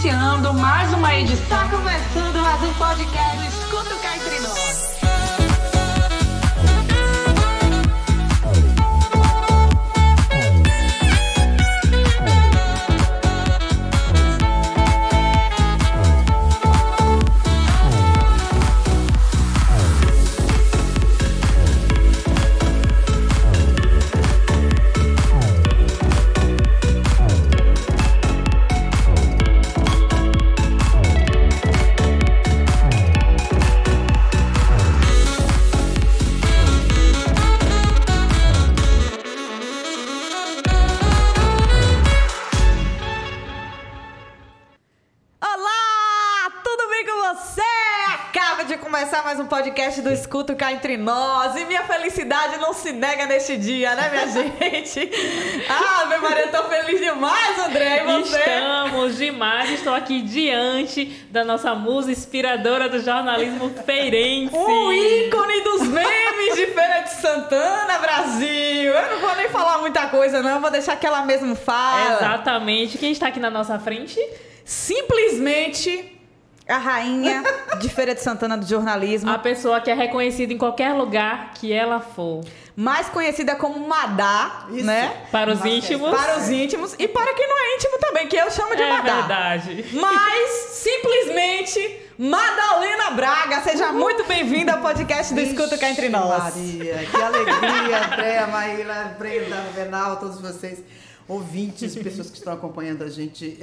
iniciando mais uma edição. Está começando mais um podcast Escuta o Cá Entre Nós. Mais um podcast do Escuta Cá Entre Nós. E minha felicidade não se nega neste dia, né, minha gente? Ave Maria, tô feliz demais, André. E você? Estamos demais. Estou aqui diante da nossa musa inspiradora do jornalismo feirense. O ícone dos memes de Feira de Santana, Brasil. Eu não vou nem falar muita coisa, não. Eu vou deixar que ela mesma fala. Exatamente. Quem está aqui na nossa frente? Simplesmente a rainha de Feira de Santana do jornalismo. A pessoa que é reconhecida em qualquer lugar que ela for. Mais conhecida como Madá, isso, né? Para os íntimos. Para os íntimos e para quem não é íntimo também, que eu chamo de Madá. É verdade. Mas, simplesmente, Madalena Braga. Seja muito bem-vinda ao podcast do Escuta Cá Entre Nós. Maria, que alegria, Andréa, Maíla, Brenda, Venal, todos vocês, ouvintes, pessoas que estão acompanhando a gente.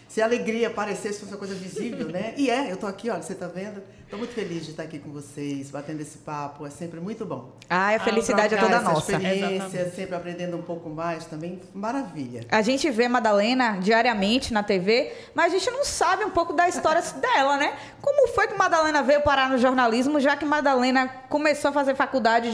Se a alegria parecesse fosse uma coisa visível, né? E eu tô aqui, olha, você tá vendo? Tô muito feliz de estar aqui com vocês, batendo esse papo, é sempre muito bom. A felicidade é toda nossa. Experiência, sempre aprendendo um pouco mais também, maravilha. A gente vê Madalena diariamente na TV, mas a gente não sabe um pouco da história dela, né? Como foi que Madalena veio parar no jornalismo, já que Madalena começou a fazer faculdade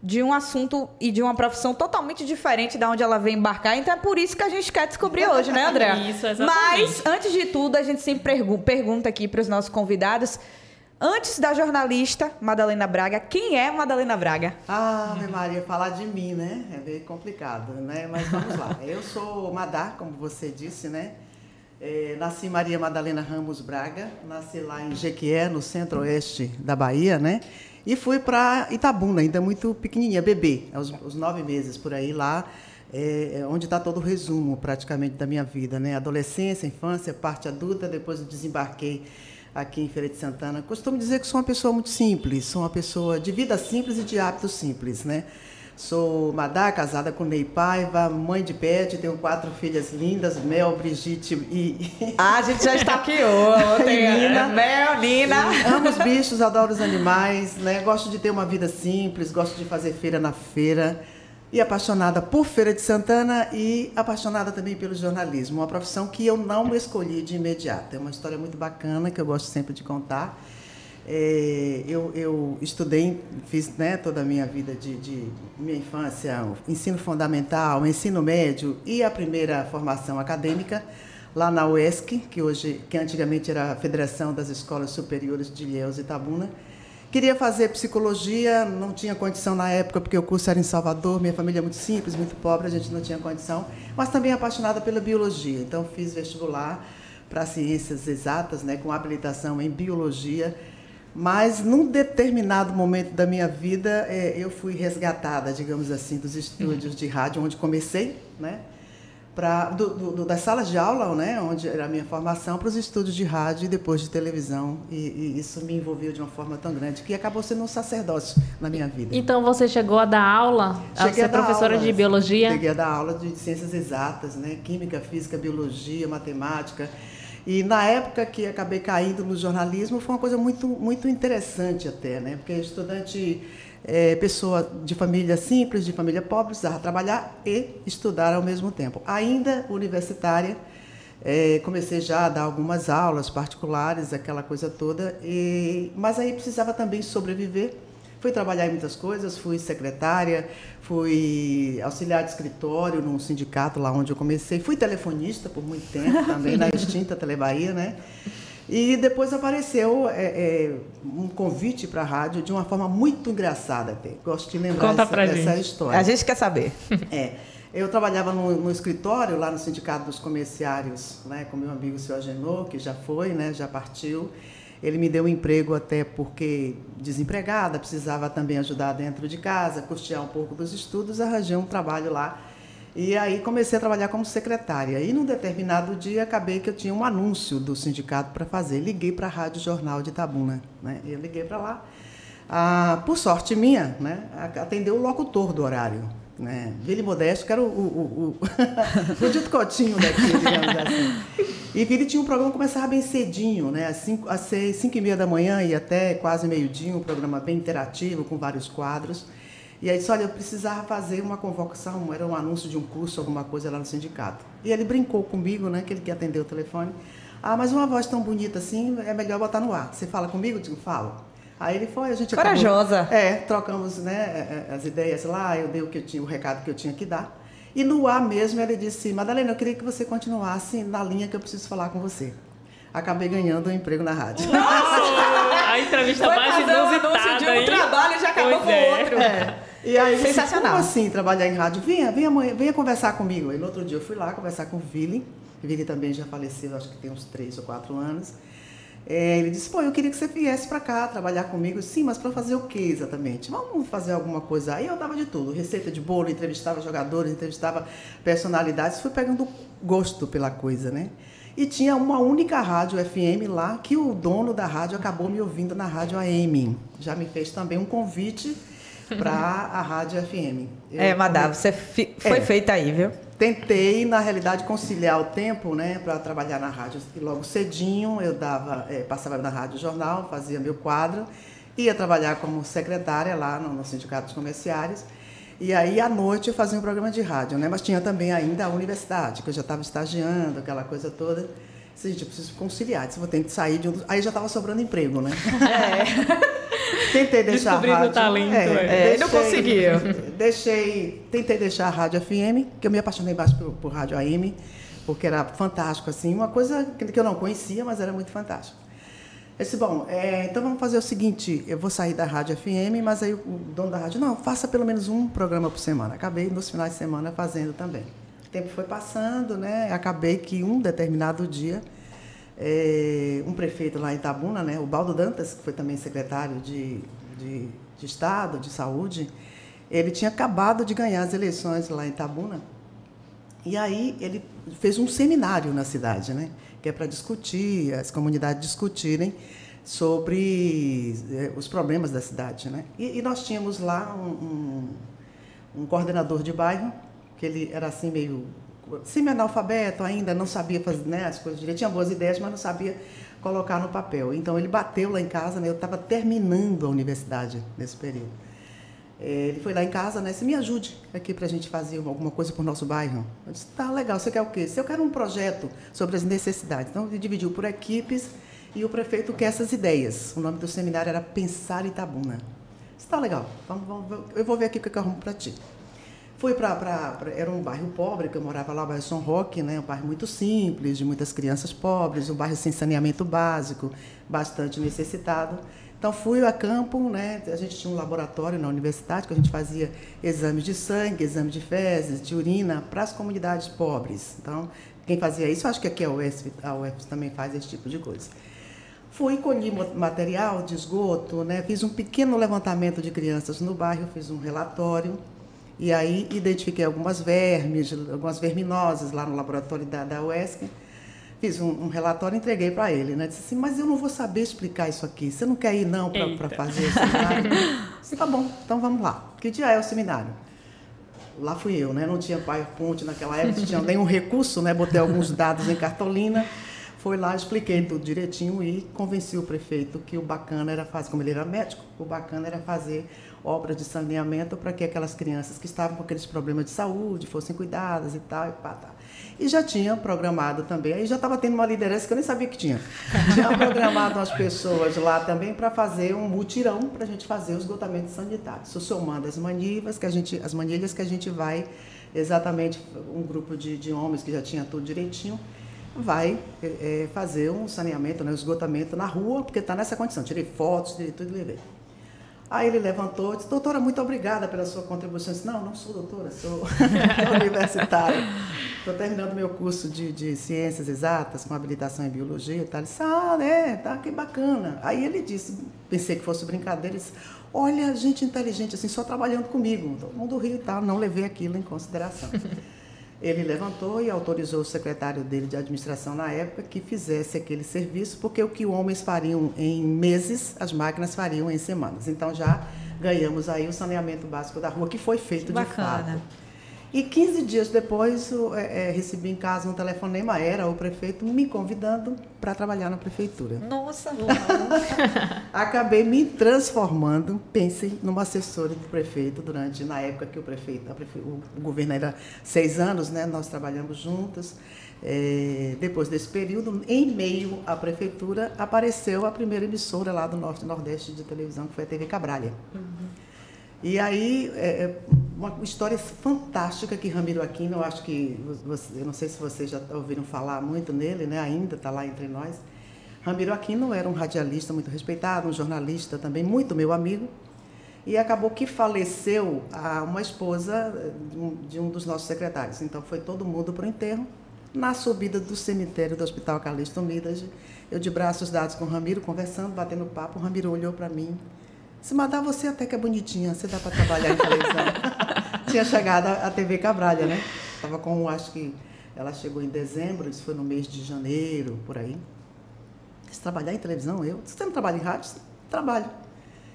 de um assunto e de uma profissão totalmente diferente da onde ela veio embarcar. Então é por isso que a gente quer descobrir hoje, né, André? Isso, exatamente. Mas, antes de tudo, a gente sempre pergunta aqui para os nossos convidados, antes da jornalista Madalena Braga, quem é Madalena Braga? Maria, falar de mim, né? É meio complicado, né? Mas vamos lá. Eu sou Madá, como você disse, né? Nasci Maria Madalena Ramos Braga, nasci lá em Jequié, no centro-oeste da Bahia, né? E fui para Itabuna, ainda muito pequenininha, bebê, aos 9 meses por aí lá, onde está todo o resumo praticamente da minha vida, né? Adolescência, infância, parte adulta, depois eu desembarquei aqui em Feira de Santana. Costumo dizer que sou uma pessoa muito simples, sou uma pessoa de vida simples e de hábitos simples, né? Sou Madá, casada com Ney Paiva, mãe de pet, tenho 4 filhas lindas, Mel, Brigitte e... A gente já stalkeou. Mel, Nina. Amo os bichos, adoro os animais, né? Gosto de ter uma vida simples, gosto de fazer feira na feira. E apaixonada por Feira de Santana e apaixonada também pelo jornalismo. Uma profissão que eu não escolhi de imediato. É uma história muito bacana que eu gosto sempre de contar. Eu estudei, fiz, né, toda a minha vida de minha infância, ensino fundamental, ensino médio e a primeira formação acadêmica lá na UESC, que antigamente era a Federação das Escolas Superiores de Ilhéus e Itabuna. Queria fazer psicologia, não tinha condição na época, porque o curso era em Salvador, minha família é muito simples, muito pobre, a gente não tinha condição, mas também apaixonada pela biologia. Então, fiz vestibular para ciências exatas, né, com habilitação em biologia. Mas, num determinado momento da minha vida, eu fui resgatada, digamos assim, dos estúdios de rádio, onde comecei, né? Das salas de aula, né, onde era a minha formação, para os estúdios de rádio e depois de televisão. E isso me envolveu de uma forma tão grande que acabou sendo um sacerdócio na minha vida. Então, você chegou a dar aula? Cheguei a ser professora de biologia? Cheguei a dar aula de ciências exatas, né? Química, física, biologia, matemática. E na época que acabei caindo no jornalismo, foi uma coisa muito, muito interessante até, né? Porque estudante, pessoa de família simples, de família pobre, precisava trabalhar e estudar ao mesmo tempo. Ainda universitária, comecei já a dar algumas aulas particulares, aquela coisa toda, mas aí precisava também sobreviver. Fui trabalhar em muitas coisas, fui secretária, fui auxiliar de escritório num sindicato lá onde eu comecei, fui telefonista por muito tempo também, na extinta Telebahia, né? E depois apareceu um convite para a rádio de uma forma muito engraçada até. Gosto de lembrar dessa história. A gente quer saber. Eu trabalhava no escritório, lá no Sindicato dos Comerciários, né, com meu amigo seu Agenor, que já foi, né, já partiu. Ele me deu um emprego até porque desempregada, precisava também ajudar dentro de casa, custear um pouco dos estudos, arranjei um trabalho lá. E aí comecei a trabalhar como secretária. E num determinado dia acabei que eu tinha um anúncio do sindicato para fazer. Liguei para a Rádio Jornal de Itabuna, né? Eu liguei para lá. Por sorte minha, né, atendeu o locutor do horário, né? Vili Modesto, que era o Dito Coutinho daqui, digamos assim. E Vili tinha um programa que começava bem cedinho, né? Às 5h30 da manhã e até quase meio-dia, um programa bem interativo, com vários quadros. E aí disse, olha, eu precisava fazer uma convocação, era um anúncio de um curso, alguma coisa lá no sindicato. E ele brincou comigo, né, que ele quer atender o telefone. Mas uma voz tão bonita assim, é melhor botar no ar. Você fala comigo? Eu digo, falo. Aí ele foi, a gente corajosa. Trocamos, né, as ideias lá, eu dei o recado que eu tinha que dar. E no ar mesmo ele disse, Madalena, eu queria que você continuasse na linha que eu preciso falar com você. Acabei ganhando um emprego na rádio. A entrevista mais inusitada, de um trabalho e já acabou com o outro. E aí, sensacional. Como assim, trabalhar em rádio? Venha conversar comigo. Aí no outro dia eu fui lá conversar com o Vili. O Vili também já faleceu, acho que tem uns 3 ou 4 anos. Ele disse, eu queria que você viesse para cá trabalhar comigo. Sim, mas para fazer o quê exatamente? Vamos fazer alguma coisa. Aí eu dava de tudo, receita de bolo, entrevistava jogadores, entrevistava personalidades. Fui pegando gosto pela coisa, né? E tinha uma única rádio FM lá, que o dono da rádio acabou me ouvindo na rádio AM. Já me fez também um convite para a rádio FM. Madá, você foi feita aí, viu? Tentei, na realidade, conciliar o tempo, né, para trabalhar na rádio. E logo cedinho eu passava na Rádio Jornal, fazia meu quadro, ia trabalhar como secretária lá no Sindicato dos Comerciários. E aí, à noite, eu fazia um programa de rádio, né? Mas tinha também ainda a universidade, que eu já estava estagiando, aquela coisa toda. Gente, eu preciso conciliar, vou ter que sair de um... Aí já estava sobrando emprego, né? Tentei deixar a rádio... o talento. Não conseguiu. Tentei deixar a rádio FM, que eu me apaixonei bastante por rádio AM, porque era fantástico, assim, uma coisa que eu não conhecia, mas era muito fantástico. Eu disse, então vamos fazer o seguinte, eu vou sair da rádio FM, mas aí o dono da rádio, não, faça pelo menos um programa por semana. Acabei nos finais de semana fazendo também. O tempo foi passando, né? Acabei que um determinado dia, um prefeito lá em Itabuna, né, o Baldo Dantas, que foi também secretário de Estado, de Saúde, ele tinha acabado de ganhar as eleições lá em Itabuna, e aí ele fez um seminário na cidade, né, que é para discutir, as comunidades discutirem sobre os problemas da cidade, né? E nós tínhamos lá um coordenador de bairro, que ele era assim meio semi-analfabeto ainda, não sabia fazer, né, as coisas direito, tinha boas ideias, mas não sabia colocar no papel. Então ele bateu lá em casa, né, eu estava terminando a universidade nesse período. Ele foi lá em casa, né, disse, me ajude aqui para a gente fazer alguma coisa para o nosso bairro. Eu disse, tá legal, você quer o quê? Eu quero um projeto sobre as necessidades. Então ele dividiu por equipes e o prefeito quer essas ideias. O nome do seminário era Pensar Itabuna. Está legal, eu vou ver aqui o que eu arrumo para ti. Fui era um bairro pobre, que eu morava lá, o bairro São Roque, né, um bairro muito simples, de muitas crianças pobres, um bairro sem saneamento básico, bastante necessitado. Então, fui a campo, né, a gente tinha um laboratório na universidade, que a gente fazia exames de sangue, exame de fezes, de urina, para as comunidades pobres. Então, quem fazia isso, acho que aqui a UFS também faz esse tipo de coisa. Fui, colhi material de esgoto, né, fiz um pequeno levantamento de crianças no bairro, fiz um relatório, e aí identifiquei algumas verminosas lá no laboratório da UESC. Fiz um relatório e entreguei para ele, né? Disse assim, mas eu não vou saber explicar isso aqui. Você não quer ir, não, para fazer o seminário? Disse, tá bom, então vamos lá. Que dia é o seminário? Lá fui eu, né? Não tinha PowerPoint naquela época, não tinha nenhum recurso, né? Botei alguns dados em cartolina. Fui lá, expliquei tudo direitinho e convenci o prefeito que o bacana era fazer, como ele era médico, o bacana era fazer obras de saneamento para que aquelas crianças que estavam com aqueles problemas de saúde fossem cuidadas e tal, e pá, tá. E já tinha programado também, aí já estava tendo uma liderança que eu nem sabia que tinha. Tinha programado umas pessoas lá também para fazer um mutirão para a gente fazer o esgotamento sanitário. Somando as manilhas que a gente vai, exatamente um grupo de homens que já tinha tudo direitinho, vai fazer um saneamento, né, um esgotamento na rua, porque está nessa condição. Tirei fotos, tirei tudo e levei. Aí ele levantou e disse, doutora, muito obrigada pela sua contribuição. Eu disse, não sou doutora, sou universitária. Estou terminando meu curso de ciências exatas, com habilitação em biologia e tal. Ele disse, tá, que bacana. Aí ele disse, pensei que fosse brincadeira, ele disse, olha, gente inteligente, assim, só trabalhando comigo. Todo mundo riu e tal, não levei aquilo em consideração. Ele levantou e autorizou o secretário dele de administração na época que fizesse aquele serviço, porque o que homens fariam em meses, as máquinas fariam em semanas. Então já ganhamos aí o saneamento básico da rua, que foi feito de fato. E 15 dias depois recebi em casa um telefonema, era o prefeito me convidando para trabalhar na prefeitura. Nossa! Acabei me transformando, pensem, numa assessora do prefeito na época que o governo era 6 anos, né? Nós trabalhamos juntos. Depois desse período, em meio à prefeitura, apareceu a primeira emissora lá do Norte e Nordeste de televisão, que foi a TV Cabralha. E aí, uma história fantástica que Ramiro Aquino, eu não sei se vocês já ouviram falar muito nele, né? Ainda está lá entre nós. Ramiro Aquino era um radialista muito respeitado, um jornalista também muito meu amigo, e acabou que faleceu uma esposa de um dos nossos secretários. Então foi todo mundo para o enterro. Na subida do cemitério do Hospital Calixto Midas, eu de braços dados com o Ramiro, conversando, batendo papo, o Ramiro olhou para mim. Se mandar você até que é bonitinha, você dá para trabalhar em televisão. Tinha chegado a TV Cabralha, né? Estava com, acho que ela chegou em dezembro, isso foi no mês de janeiro, por aí. Se trabalhar em televisão, você não trabalha em rádio? Trabalho.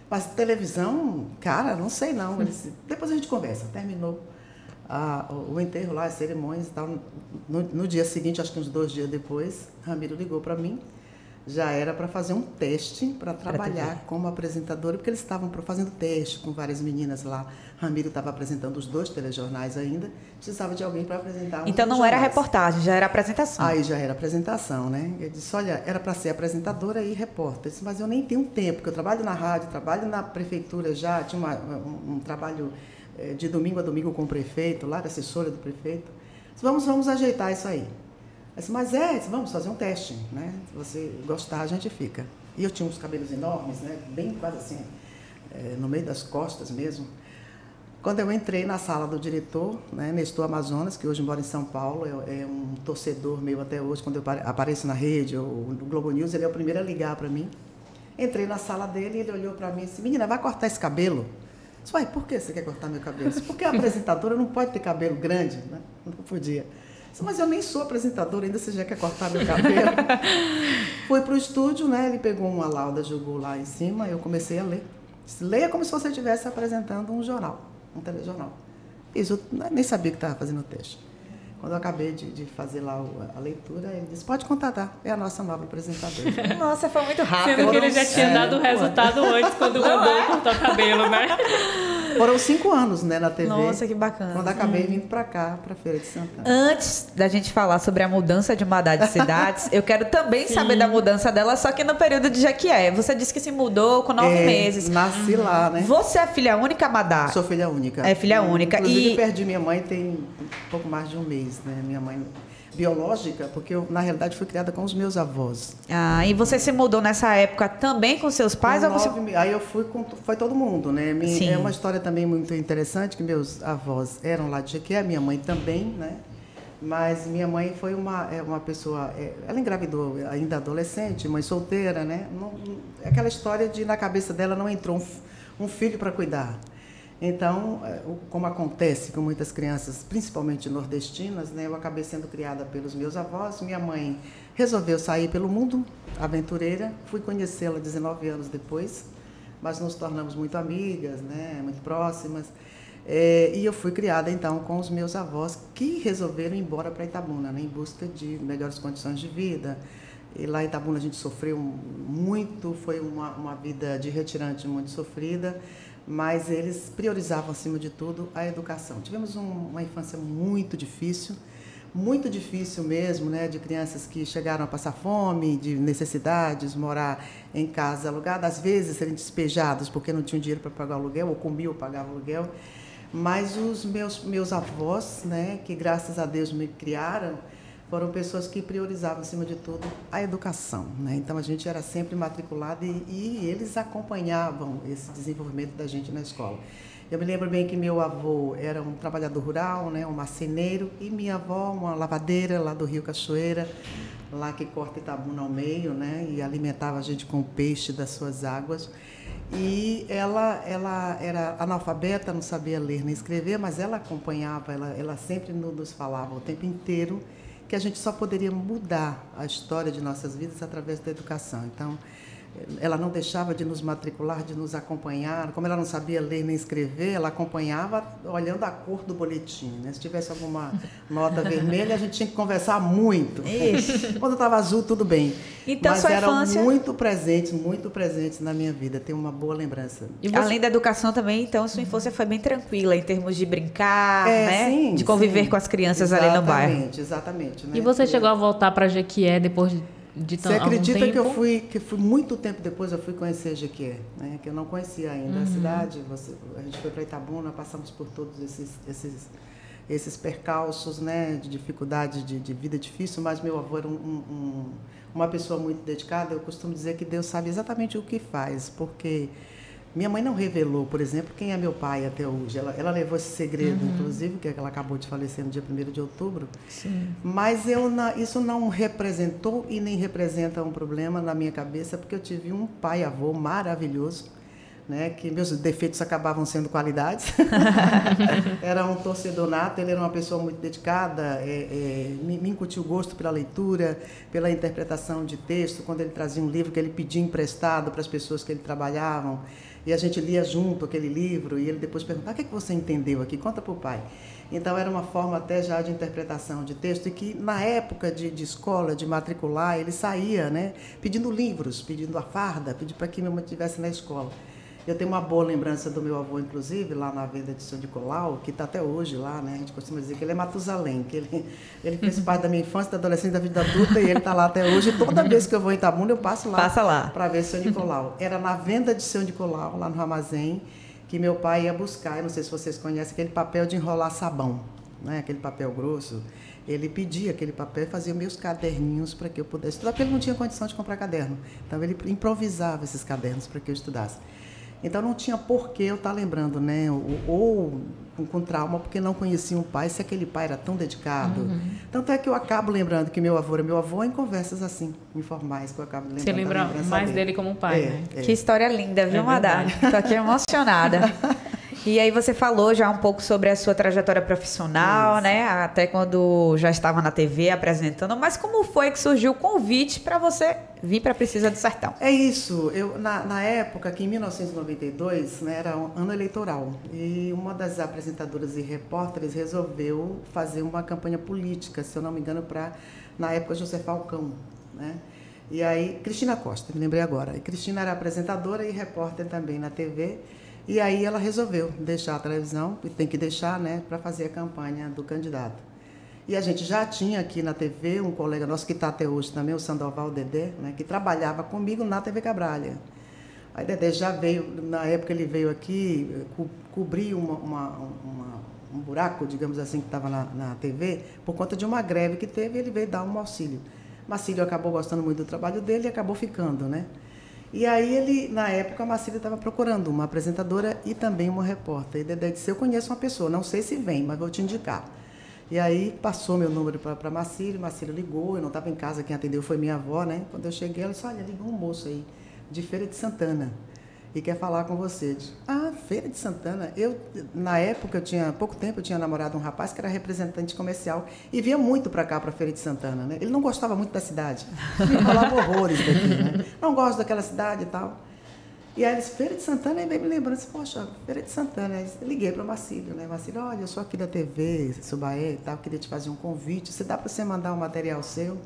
Mas televisão, cara, não sei não. Ele disse, depois a gente conversa. Terminou o enterro lá, as cerimônias e tal. No dia seguinte, acho que uns 2 dias depois, Ramiro ligou para mim. Já era para fazer um teste para trabalhar como apresentadora, porque eles estavam fazendo teste com várias meninas lá. Ramiro estava apresentando os 2 telejornais ainda, precisava de alguém para apresentar um. Então não era reportagem, já era apresentação. Aí já era apresentação, né? Eu disse, olha, era para ser apresentadora e repórter. Eu disse, mas eu nem tenho tempo, porque eu trabalho na rádio, trabalho na prefeitura já, tinha um trabalho de domingo a domingo com o prefeito, lá, da assessora do prefeito. Eu disse, vamos ajeitar isso aí. Eu disse, mas vamos fazer um teste, né? Se você gostar, a gente fica. E eu tinha uns cabelos enormes, né? Bem quase assim, no meio das costas mesmo. Quando eu entrei na sala do diretor, né, Nestor Amazonas, que hoje mora em São Paulo, é um torcedor meu até hoje, quando eu apareço na rede, ou no Globo News, ele é o primeiro a ligar para mim. Entrei na sala dele e ele olhou para mim e disse, menina, vai cortar esse cabelo? Eu disse, uai, por que você quer cortar meu cabelo? Eu disse, porque a apresentadora não pode ter cabelo grande, né? Não podia. Mas eu nem sou apresentadora, ainda você já quer cortar meu cabelo. Fui para o estúdio, né? Ele pegou uma lauda, jogou lá em cima, eu comecei a ler. Leia como se você estivesse apresentando um jornal, um telejornal. Isso, eu nem sabia que estava fazendo o teste. Quando eu acabei de fazer lá a leitura, ele disse, pode contratar, é a nossa nova apresentadora. Nossa, foi muito rápido. Sendo que ele já tinha dado o resultado antes, quando mandou cortar o cabelo, né? Foram 5 anos, né, na TV. Nossa, que bacana. Quando acabei vindo para cá, para Feira de Santana. Antes da gente falar sobre a mudança de Madá de cidades, eu quero também saber da mudança dela, só que no período de Jequié. Você disse que se mudou com 9 meses. Nasci lá, né? Você é filha única, Madá? Sou filha única. É filha única. Inclusive, perdi minha mãe tem um pouco mais de um mês, né? Minha mãe biológica, porque eu, na realidade, fui criada com os meus avós. Ah, e você se mudou nessa época também com seus pais? Aí eu fui foi todo mundo, né? É uma história também muito interessante, que meus avós eram lá de Jequié, minha mãe também, né? Mas minha mãe foi uma pessoa, ela engravidou ainda adolescente, mãe solteira, né? Aquela história de, na cabeça dela, não entrou um filho para cuidar. Então, como acontece com muitas crianças, principalmente nordestinas, né, eu acabei sendo criada pelos meus avós. Minha mãe resolveu sair pelo mundo, aventureira. Fui conhecê-la 19 anos depois, mas nos tornamos muito amigas, né, muito próximas. E eu fui criada, então, com os meus avós, que resolveram ir embora para Itabuna, né, em busca de melhores condições de vida. E lá em Itabuna a gente sofreu muito, foi uma vida de retirante muito sofrida, mas eles priorizavam, acima de tudo, a educação. Tivemos uma infância muito difícil mesmo, né, de crianças que chegaram a passar fome, de necessidades, morar em casa alugada, às vezes serem despejados porque não tinham dinheiro para pagar o aluguel, ou comiam ou pagavam o aluguel. Mas os meus avós, né, que graças a Deus me criaram, foram pessoas que priorizavam, acima de tudo, a educação, né? Então, a gente era sempre matriculado e eles acompanhavam esse desenvolvimento da gente na escola. Eu me lembro bem que meu avô era um trabalhador rural, né, um marceneiro, e minha avó, uma lavadeira lá do Rio Cachoeira, lá que corta Itabuna ao meio, né, e alimentava a gente com o peixe das suas águas. E ela era analfabeta, não sabia ler nem escrever, mas ela acompanhava, ela sempre nos falava o tempo inteiro que a gente só poderia mudar a história de nossas vidas através da educação. Então, ela não deixava de nos matricular, de nos acompanhar. Como ela não sabia ler nem escrever, ela acompanhava olhando a cor do boletim, né? Se tivesse alguma nota vermelha, a gente tinha que conversar muito. Quando estava azul, tudo bem. Então, mas sua eram infância... muito presentes na minha vida. Tenho uma boa lembrança. E você... Além da educação também, então, sua infância foi bem tranquila em termos de brincar, né? Sim, de conviver com as crianças ali no bairro. Exatamente. Né? E você chegou a voltar para Jequié depois de Você acredita que eu fui muito tempo depois eu fui conhecer Jequié, né? Que eu não conhecia ainda a cidade. A gente foi para Itabuna, passamos por todos esses percalços, né? De dificuldade de vida difícil, mas meu avô era uma pessoa muito dedicada. Eu costumo dizer que Deus sabe exatamente o que faz, porque minha mãe não revelou, por exemplo, quem é meu pai até hoje. Ela levou esse segredo, inclusive, que ela acabou de falecer no dia 1º de outubro. Sim. Mas isso não representou e nem representa um problema na minha cabeça, porque eu tive um pai-avô maravilhoso, né, que meus defeitos acabavam sendo qualidades. Era um torcedor nato, ele era uma pessoa muito dedicada, me incutiu gosto pela leitura, pela interpretação de texto, quando ele trazia um livro que ele pedia emprestado para as pessoas que ele trabalhavam, e a gente lia junto aquele livro, e ele depois perguntava: o que é que você entendeu aqui? Conta para o pai. Então, era uma forma até já de interpretação de texto, e que na época de escola, de matricular, ele saía, né, pedindo livros, pedindo a farda, pedindo para que minha mãe estivesse na escola. Eu tenho uma boa lembrança do meu avô, inclusive, lá na venda de São Nicolau, que está até hoje lá, né? A gente costuma dizer que ele é Matusalém, que ele fez parte da minha infância, da adolescência, da vida adulta, e ele está lá até hoje. E toda vez que eu vou em Itabuna, eu passo lá para ver São Nicolau. Era na venda de São Nicolau, lá no armazém, que meu pai ia buscar, eu não sei se vocês conhecem, aquele papel de enrolar sabão, né? Aquele papel grosso. Ele pedia aquele papel e fazia meus caderninhos para que eu pudesse estudar, porque ele não tinha condição de comprar caderno. Então, ele improvisava esses cadernos para que eu estudasse. Então, não tinha por que eu estar lembrando, né? Ou com trauma, porque não conhecia um pai, se aquele pai era tão dedicado. Tanto é que eu acabo lembrando que meu avô era meu avô em conversas assim, informais, que eu acabo lembrando. Você lembra mais dele como um pai, né? Que história linda, viu, Madá? Estou aqui emocionada. E aí você falou já um pouco sobre a sua trajetória profissional, né? Até quando já estava na TV apresentando. Mas como foi que surgiu o convite para você vir para Precisa do Sertão? É isso. Eu, na época, que em 1992, né, era um ano eleitoral. E uma das apresentadoras e repórteres resolveu fazer uma campanha política, se eu não me engano, para, na época, José Falcão, né? E aí, Cristina Costa, me lembrei agora. E Cristina era apresentadora e repórter também na TV. E aí ela resolveu deixar a televisão, e tem que deixar, né, para fazer a campanha do candidato. E a gente já tinha aqui na TV um colega nosso que está até hoje também, o Sandoval Dedé, né, que trabalhava comigo na TV Cabralha. Aí Dedé já veio, na época ele veio aqui, cobrir um buraco, digamos assim, que estava na TV, por conta de uma greve que teve, ele veio dar um auxílio. Marcílio acabou gostando muito do trabalho dele e acabou ficando, né? E aí ele, na época, Marcílio estava procurando uma apresentadora e também uma repórter. E Dedé disse: eu conheço uma pessoa, não sei se vem, mas vou te indicar. E aí passou meu número para Marcílio ligou, eu não estava em casa, quem atendeu foi minha avó, né? Quando eu cheguei, ela disse: olha, ligou um moço aí, de Feira de Santana, e quer falar com você. Eu disse: ah, Feira de Santana? Na época, pouco tempo, eu tinha namorado um rapaz que era representante comercial e vinha muito para cá, para Feira de Santana, né? Ele não gostava muito da cidade, me falava horrores daqui, né? Não gosto daquela cidade e tal. E aí ele disse: Feira de Santana, e veio me lembrando, disse: poxa, Feira de Santana. Aí eu liguei para o Marcílio, né? Marcílio: olha, eu sou aqui da TV, Subaé e tal, queria te fazer um convite, se dá para você mandar um material seu?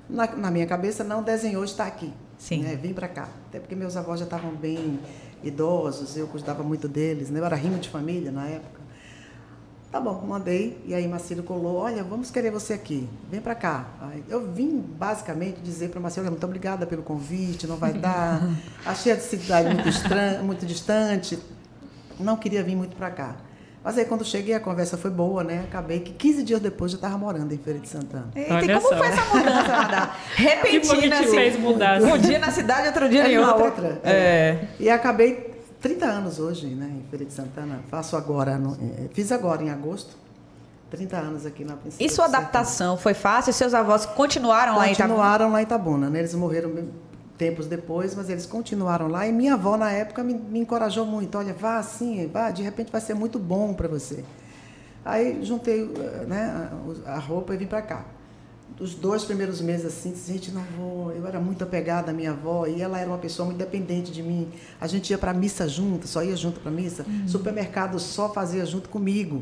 Na minha cabeça, não desenhou, está aqui. Sim. Né? Vim para cá. Até porque meus avós já estavam bem idosos, eu cuidava muito deles, né? Eu era rimo de família na época. Tá bom, mandei, e aí Marcílio colou: olha, vamos querer você aqui, vem para cá. Aí eu vim basicamente dizer para Marcílio: muito obrigada pelo convite, não vai dar, achei a cidade muito distante, não queria vir muito para cá. Mas aí quando cheguei a conversa foi boa, né? Acabei que 15 dias depois já estava morando em Feira de Santana. Eita, e como foi essa mudança, Madá? Repentina, que te fez mudar? Um dia na cidade, outro dia em na outra. E acabei 30 anos hoje, né, em Feira de Santana. Faço agora, fiz agora em agosto, 30 anos aqui na Princesa. E sua adaptação foi fácil? Seus avós continuaram lá em Itabuna? Continuaram lá em Itabuna, né? Eles morreram tempos depois, mas eles continuaram lá. E minha avó, na época, me encorajou muito. Olha, vá assim, vá, de repente vai ser muito bom para você. Aí juntei, né, a roupa e vim para cá. Os 2 primeiros meses, assim, gente, não vou. Eu era muito apegada à minha avó e ela era uma pessoa muito dependente de mim. A gente ia para a missa junto, só ia junto para a missa. Supermercado só fazia junto comigo.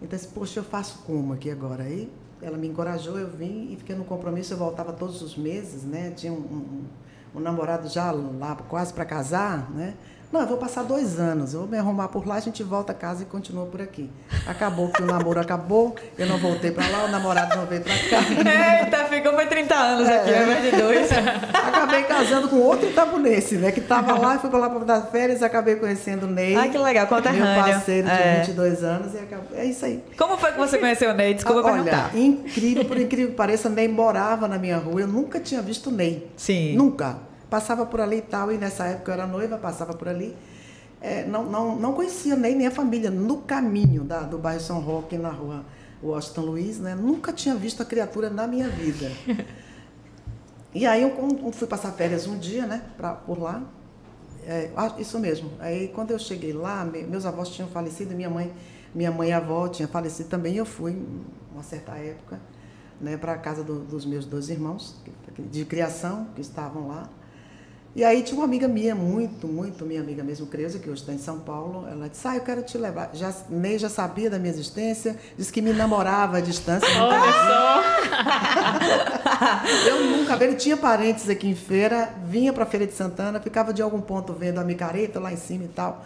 Então, poxa, eu faço como aqui agora? Aí ela me encorajou, eu vim e fiquei no compromisso. Eu voltava todos os meses, né? Tinha um namorado já lá quase para casar, né? Não, eu vou passar 2 anos, eu vou me arrumar por lá, a gente volta a casa e continua por aqui. Acabou que o namoro acabou, eu não voltei para lá, o namorado não veio para cá. Eita, ficou foi 30 anos aqui, ao invés de 2. Acabei casando com outro itabunense, né? Que estava lá e fui para lá para dar férias, acabei conhecendo o Ney. Ai, que legal, conterrâneo. Meu parceiro de 22 anos e acabou. É isso aí. Como foi que você conheceu o Ney? Desculpa perguntar. Olha, incrível, por incrível que pareça, Ney morava na minha rua, eu nunca tinha visto o Ney. Sim. Nunca. Passava por ali e tal, e nessa época eu era noiva, passava por ali. Não conhecia nem a família. No caminho do bairro São Roque, na rua Washington Luiz, né? Nunca tinha visto a criatura na minha vida. E aí eu fui passar férias um dia, né? Por lá. Isso mesmo. Aí quando eu cheguei lá, meus avós tinham falecido, minha mãe e avó tinham falecido também. E eu fui, uma certa época, né, para a casa dos meus 2 irmãos de criação, que estavam lá. E aí tinha uma amiga minha, muito minha amiga mesmo, Creuza, que hoje está em São Paulo. Ela disse, eu quero te levar. Ney já sabia da minha existência, disse que me namorava à distância. Olha só! Eu nunca vi. Ele tinha parentes aqui em Feira, vinha para Feira de Santana, ficava de algum ponto vendo a micareta lá em cima e tal.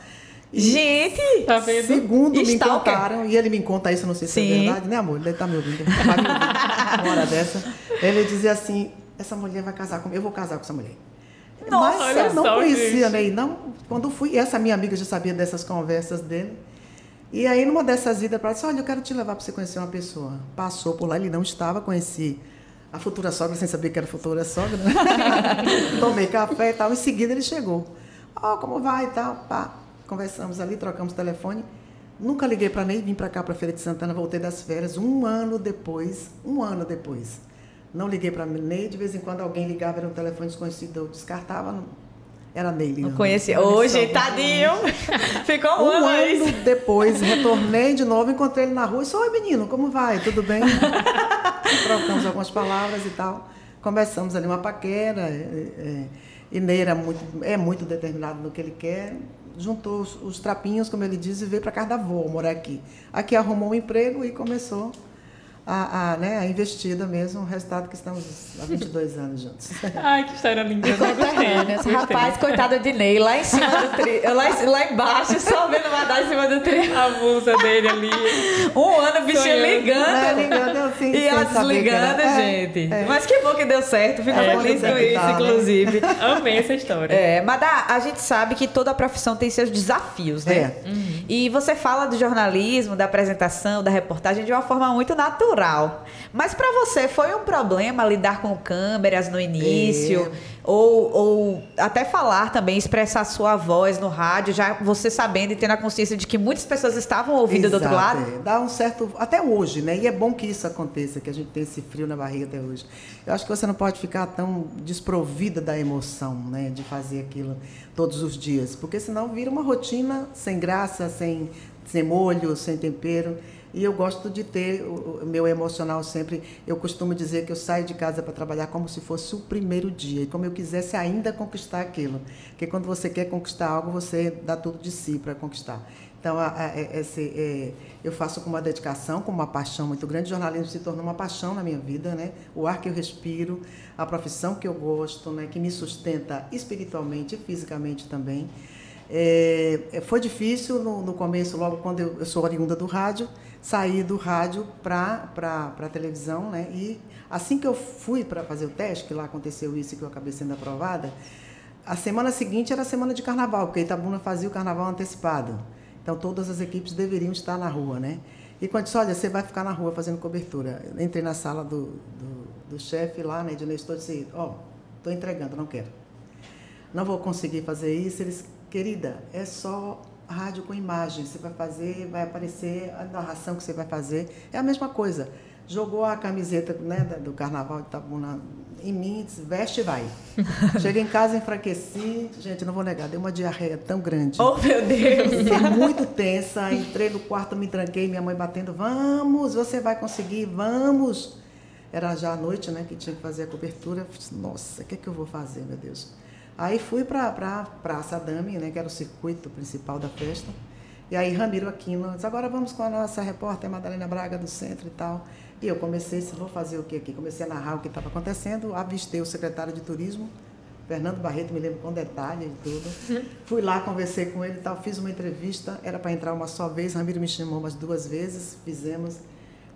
E, gente! Tá vendo? Segundo me Stalker. contaram, e ele me conta isso, não sei se é verdade, né, amor? Ele tá me ouvindo. Uma hora dessa. Ele dizia assim, essa mulher vai casar comigo, eu vou casar com essa mulher. Nossa, mas eu não conhecia, gente. Ney, não. Quando fui, essa minha amiga já sabia dessas conversas dele. E aí, numa dessas idas, ela disse, olha, eu quero te levar para você conhecer uma pessoa. Passou por lá, ele não estava, conheci a futura sogra, sem saber que era futura sogra. Tomei café e tal, em seguida ele chegou. Como vai e tal, pá. Conversamos ali, trocamos telefone. Nunca liguei para Ney, vim para cá, para Feira de Santana, voltei das férias, um ano depois. Não liguei para Ney, de vez em quando alguém ligava, era um telefone desconhecido, eu descartava, era Ney ligando. Não conhecia. Hoje, tadinho, ficou um ano depois, retornei de novo, encontrei ele na rua e disse, oi menino, como vai? Tudo bem? Trocamos algumas palavras e tal, conversamos ali uma paquera, e Ney é muito determinado no que ele quer, juntou os trapinhos, como ele diz, e veio para casa da avó, morar aqui. Aqui arrumou um emprego e começou a investida mesmo, o resultado que estamos há 22 anos juntos. Ai, que história linda. Gostei. Rapaz, coitado de Ney, lá em cima do trio, lá embaixo, só vendo Madá em cima do trio. A musa dele ali. Um ano o bichinho ligando. Assim, E ela desligando, gente. Mas que bom que deu certo, fico feliz com isso, inclusive. Amei essa história. Madá, a gente sabe que toda profissão tem seus desafios, né? E você fala do jornalismo, da apresentação, da reportagem de uma forma muito natural. Mas para você foi um problema lidar com câmeras no início? Ou até falar também, expressar sua voz no rádio, já você sabendo e tendo a consciência de que muitas pessoas estavam ouvindo do outro lado? Dá um certo... Até hoje, né? E é bom que isso aconteça, que a gente tenha esse frio na barriga até hoje. Eu acho que você não pode ficar tão desprovida da emoção, né? De fazer aquilo todos os dias. Porque senão vira uma rotina sem graça, sem molho, sem tempero. E eu gosto de ter o meu emocional sempre. Eu costumo dizer que eu saio de casa para trabalhar como se fosse o primeiro dia, e como eu quisesse ainda conquistar aquilo. Porque quando você quer conquistar algo, você dá tudo de si para conquistar. Então, eu faço com uma dedicação, com uma paixão muito grande. O jornalismo se tornou uma paixão na minha vida, né? O ar que eu respiro, a profissão que eu gosto, né? Que me sustenta espiritualmente e fisicamente também. Foi difícil no começo, logo quando eu sou oriunda do rádio, saí do rádio para a televisão, né? E assim que eu fui para fazer o teste, que lá aconteceu isso e que eu acabei sendo aprovada, a semana seguinte era a semana de carnaval, porque Itabuna fazia o carnaval antecipado. Então, todas as equipes deveriam estar na rua, né? E quando disse, olha, você vai ficar na rua fazendo cobertura. Eu entrei na sala do chefe lá, né, de Nestor, e disse, estou entregando, não quero. Não vou conseguir fazer isso. Eles, querida, é só rádio com imagem. Você vai fazer, vai aparecer a narração que você vai fazer. É a mesma coisa. Jogou a camiseta, né, do Carnaval de Itabuna em mim, disse, veste e vai. Cheguei em casa, enfraqueci. Gente, não vou negar, deu uma diarreia tão grande. Oh, meu Deus! Fiquei muito tensa, entrei no quarto, me tranquei, minha mãe batendo, vamos, você vai conseguir, vamos. Era já à noite, né, que tinha que fazer a cobertura. Nossa, o que é que eu vou fazer, meu Deus? Aí fui para a Praça Adame, né, que era o circuito principal da festa. E aí Ramiro Aquino disse, agora vamos com a nossa repórter Madalena Braga do Centro e tal. E eu comecei, vou fazer o que aqui? Comecei a narrar o que estava acontecendo, avistei o secretário de Turismo, Fernando Barreto, me lembro com detalhe e tudo. Fui lá, conversei com ele e tal, fiz uma entrevista, era para entrar uma só vez, Ramiro me chamou umas 2 vezes, fizemos.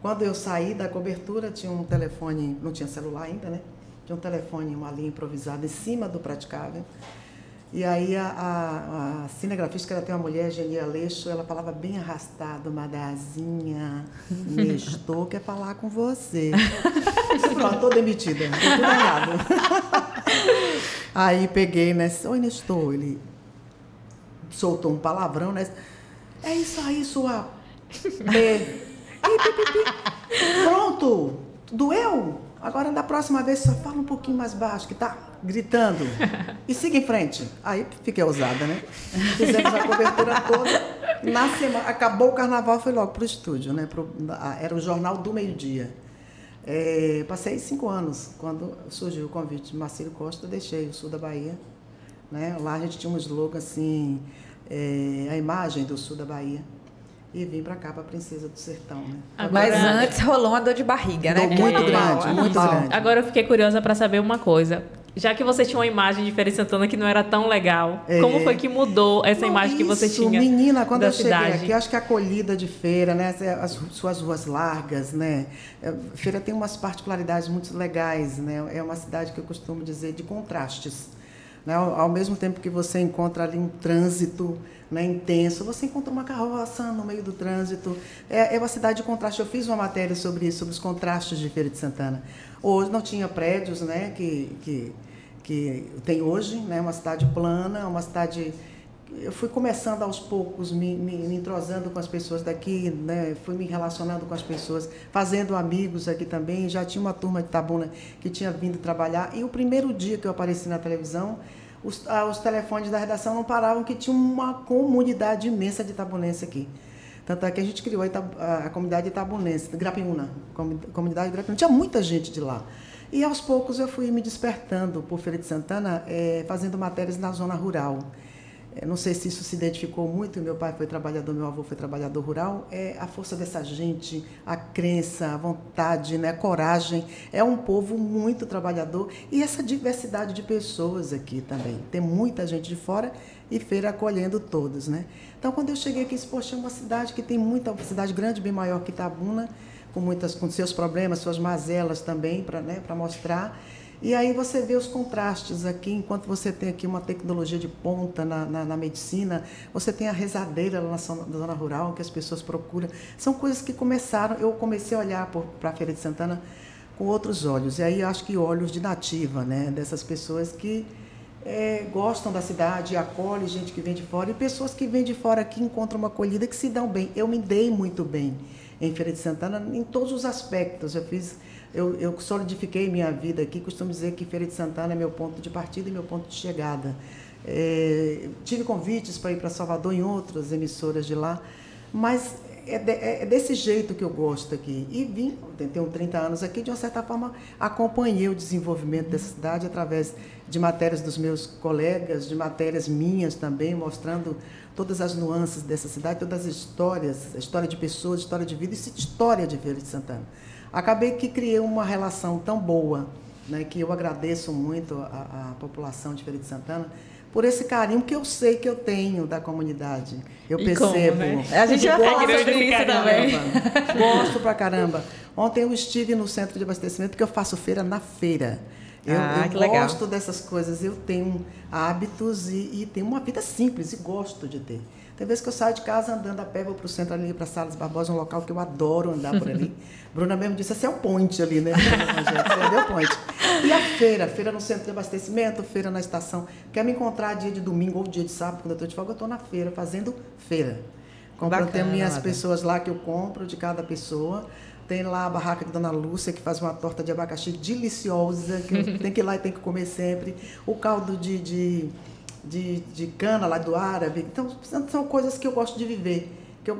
Quando eu saí da cobertura, tinha um telefone, não tinha celular ainda, né? Tinha um telefone, uma linha improvisada em cima do praticável. E aí a cinegrafista, que ela tem uma mulher, Geni Aleixo, ela falava bem arrastado, Madazinha, Nestor quer falar com você. Pronto, estou demitida, estou tudo errado. Aí peguei, né? Oi, Nestor, ele soltou um palavrão, né? É isso aí, sua... Pronto, doeu? Agora, da próxima vez, só fala um pouquinho mais baixo, que tá gritando. E siga em frente. Aí, fiquei ousada, né? Fizemos a cobertura toda. Na semana, acabou o carnaval, fui logo para o estúdio, né? Era o Jornal do Meio-Dia. Passei 5 anos. Quando surgiu o convite de Marcílio Costa, deixei o sul da Bahia. Né? Lá a gente tinha um slogan assim, a imagem do sul da Bahia. E vim para cá, para a Princesa do Sertão, né? Mas antes rolou uma dor de barriga, né? Muito grande, muito grande. Agora eu fiquei curiosa para saber uma coisa. Já que você tinha uma imagem de Feira de Santana que não era tão legal, como foi que mudou essa imagem que você tinha? Menina, quando da eu cheguei cidade? aqui, acho que a acolhida de Feira, né? As suas ruas largas, né? Feira tem umas particularidades muito legais, né? É uma cidade que eu costumo dizer de contrastes. Né? Ao mesmo tempo que você encontra ali um trânsito, né, intenso, você encontra uma carroça no meio do trânsito. É uma cidade de contraste. Eu fiz uma matéria sobre isso, sobre os contrastes de Feira de Santana. Hoje não tinha prédios, né, que tem hoje, né, uma cidade plana, uma cidade... Eu fui começando aos poucos, me entrosando com as pessoas daqui, né, fui me relacionando com as pessoas, fazendo amigos aqui também. Já tinha uma turma de Itabuna que tinha vindo trabalhar. E o primeiro dia que eu apareci na televisão, os telefones da redação não paravam, que tinha uma comunidade imensa de itabunense aqui. Tanto é que a gente criou a comunidade itabunense, Grapiúna, comunidade de Grapiúna. Tinha muita gente de lá. E aos poucos eu fui me despertando por Feira de Santana, fazendo matérias na zona rural. Não sei se isso se identificou muito, meu pai foi trabalhador, meu avô foi trabalhador rural, a força dessa gente, a crença, a vontade, né, a coragem, é um povo muito trabalhador e essa diversidade de pessoas aqui também, tem muita gente de fora e Feira acolhendo todos, né? Então, quando eu cheguei aqui, poxa, é uma cidade que tem muita, uma cidade grande, bem maior que Itabuna, com seus problemas, suas mazelas também, para mostrar. E aí você vê os contrastes aqui, enquanto você tem aqui uma tecnologia de ponta na medicina, você tem a rezadeira lá na zona rural, que as pessoas procuram. São coisas que eu comecei a olhar para a Feira de Santana com outros olhos. E aí acho que olhos de nativa, né? Dessas pessoas que gostam da cidade, acolhem gente que vem de fora, e pessoas que vêm de fora aqui encontram uma acolhida que se dão bem. Eu me dei muito bem em Feira de Santana, em todos os aspectos. Eu solidifiquei minha vida aqui, costumo dizer que Feira de Santana é meu ponto de partida e meu ponto de chegada. Tive convites para ir para Salvador em outras emissoras de lá, mas é desse jeito que eu gosto aqui. E tenho 30 anos aqui, de uma certa forma, acompanhei o desenvolvimento dessa cidade através de matérias dos meus colegas, de matérias minhas também, mostrando todas as nuances dessa cidade, todas as histórias, a história de pessoas, a história de vida e a história de Feira de Santana. Acabei que criei uma relação tão boa, né, que eu agradeço muito à população de Feira de Santana por esse carinho que eu sei que eu tenho da comunidade. Eu percebo. Como, né? A gente vai falar sobre isso também. Gosto pra caramba. Ontem eu estive no centro de abastecimento, porque eu faço feira na feira. Eu gosto dessas coisas. Eu tenho hábitos e tenho uma vida simples e gosto de ter. Tem vezes que eu saio de casa andando a pé, vou para o centro ali, para Salas Barbosa, um local que eu adoro andar por ali. Bruna mesmo disse, esse é o point ali, né? Esse é o point. E a feira no centro de abastecimento, feira na estação. Quer me encontrar dia de domingo ou dia de sábado, quando eu estou de folga, eu estou na feira, fazendo feira. Tenho minhas pessoas lá que eu compro de cada pessoa. Tem lá a barraca de Dona Lúcia, que faz uma torta de abacaxi deliciosa, que eu tenho que ir lá e tenho que comer sempre. O caldo de cana lá do árabe. Então, são coisas que eu gosto de viver, que eu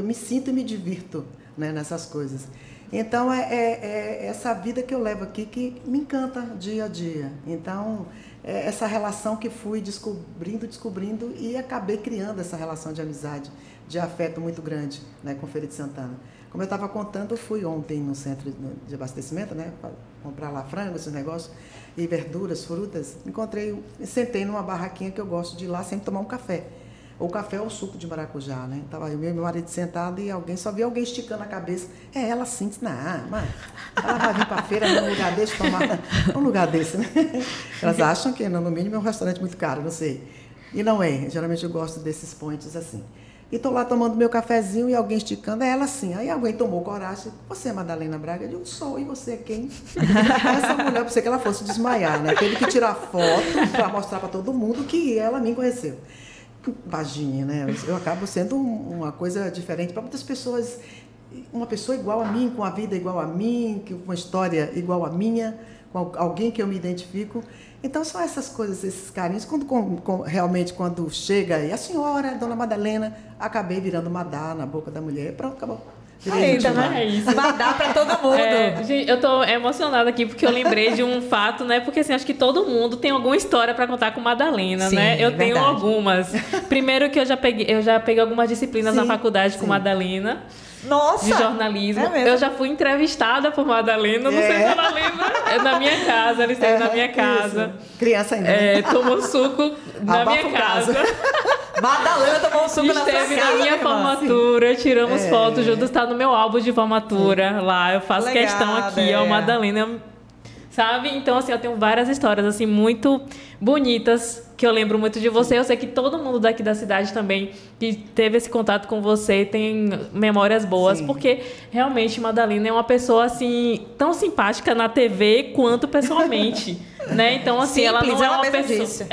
me sinto e me divirto, né, nessas coisas. Então, é essa vida que eu levo aqui que me encanta dia a dia. Então, é essa relação que fui descobrindo e acabei criando essa relação de amizade, de afeto muito grande, né, com Feira de Santana. Como eu estava contando, eu fui ontem no centro de abastecimento, né, para comprar lá frango, esses negócios, e verduras, frutas. Sentei numa barraquinha que eu gosto de ir lá sempre tomar um café. Ou café ou suco de maracujá, né? Tava eu e meu marido sentado e só vi alguém esticando a cabeça. Ela assim, disse, mas ela vai vir para a feira num lugar desse, tomar um lugar desse, né? Elas acham que, no mínimo, é um restaurante muito caro, não sei. E não é. Geralmente eu gosto desses points assim. E estou lá tomando meu cafezinho e alguém esticando, ela assim. Aí alguém tomou coragem, você é Madalena Braga? Eu digo, sou, e você é quem? Essa mulher, eu pensei que ela fosse desmaiar, né? Teve que tirar foto para mostrar para todo mundo que ela me conheceu. Baginha, né? Eu acabo sendo uma coisa diferente para muitas pessoas. Uma pessoa igual a mim, com a vida igual a mim, com uma história igual a minha, com alguém que eu me identifico. Então, são essas coisas, esses carinhos. Realmente, quando chega, e a senhora, Dona Madalena, acabei virando Madá na boca da mulher. Pronto, acabou. Ainda, né? É isso. Madá pra todo mundo. Gente, eu tô emocionada aqui porque eu lembrei de um fato, né? Porque assim, acho que todo mundo tem alguma história pra contar com Madalena, sim, né? Eu tenho verdade. algumas. Primeiro que eu já peguei algumas disciplinas na faculdade com Madalena. Nossa! De jornalismo. Eu já fui entrevistada por Madalena, não sei se ela lembra. É na minha casa, ela esteve na minha casa. Isso. Criança ainda. Tomou suco na minha casa. Madalena tomou um suco na sua casa. Esteve na minha formatura, tiramos fotos juntos, está no meu álbum de formatura lá. Eu faço questão aqui, ó, Madalena. Sabe? Então, assim, eu tenho várias histórias, assim, muito bonitas, que eu lembro muito de você. Eu sei que todo mundo daqui da cidade também, que teve esse contato com você, tem memórias boas, porque realmente Madalena é uma pessoa, assim, tão simpática na TV quanto pessoalmente, né? Então, assim, simples, ela não é uma pessoa... Disso.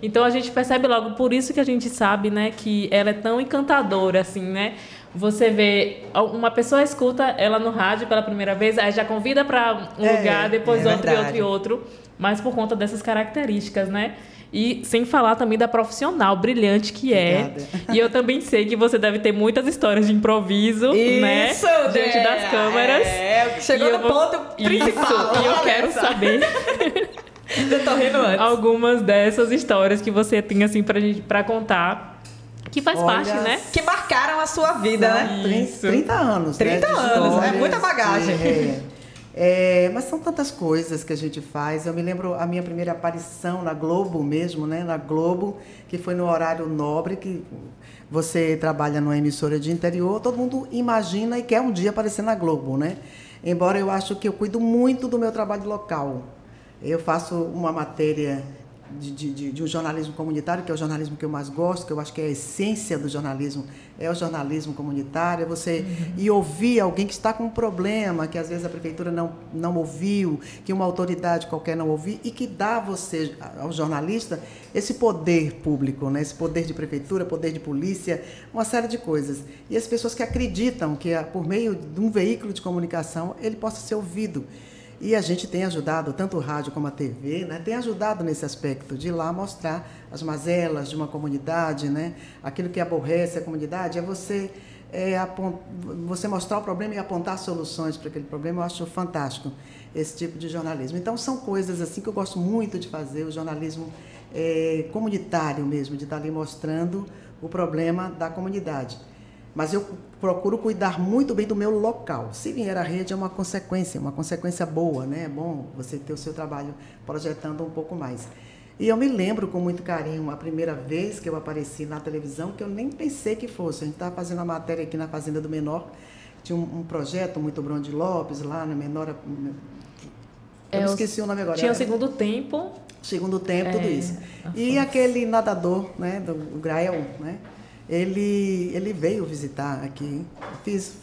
Então, a gente percebe logo, por isso que a gente sabe, né, que ela é tão encantadora, assim, né? Você vê, uma pessoa escuta ela no rádio pela primeira vez, aí já convida para um lugar, depois outro e outro, mas por conta dessas características, né? E sem falar também da profissional brilhante que é. Obrigada. E eu também sei que você deve ter muitas histórias de improviso, né? Diante das câmeras. Chegou no ponto principal. E eu quero saber... Eu tô rindo antes. Algumas dessas histórias que você tem, assim, pra contar. Que faz parte, né? Que marcaram a sua vida, né? 30 anos. 30 anos, é muita bagagem. Mas são tantas coisas que a gente faz. Eu me lembro a minha primeira aparição na Globo mesmo, né? Na Globo, que foi no horário nobre, que você trabalha numa emissora de interior, todo mundo imagina e quer um dia aparecer na Globo, né? Embora eu acho que eu cuido muito do meu trabalho local. Eu faço uma matéria de um jornalismo comunitário, que é o jornalismo que eu mais gosto, que eu acho que é a essência do jornalismo, é o jornalismo comunitário, é você ir ouvir alguém que está com um problema, que às vezes a prefeitura não ouviu, que uma autoridade qualquer não ouviu, e que dá a você, ao jornalista, esse poder público, né? Esse poder de prefeitura, poder de polícia, uma série de coisas. E as pessoas que acreditam que por meio de um veículo de comunicação ele possa ser ouvido. E a gente tem ajudado, tanto o rádio como a TV, né, tem ajudado nesse aspecto de ir lá mostrar as mazelas de uma comunidade, né? Aquilo que aborrece a comunidade é você mostrar o problema e apontar soluções para aquele problema. Eu acho fantástico esse tipo de jornalismo. Então, são coisas assim que eu gosto muito de fazer, o jornalismo comunitário mesmo, de estar ali mostrando o problema da comunidade. Mas eu procuro cuidar muito bem do meu local. Se vier a rede, é uma consequência boa, né? É bom você ter o seu trabalho projetando um pouco mais. E eu me lembro com muito carinho a primeira vez que eu apareci na televisão, que eu nem pensei que fosse. A gente estava fazendo uma matéria aqui na Fazenda do Menor, tinha um projeto muito Bruno de Lopes lá na Menor. Eu esqueci o nome agora. Tinha o Segundo Tempo. Segundo Tempo, tudo isso. E aquele nadador, né, do Grael, né? ele veio visitar aqui.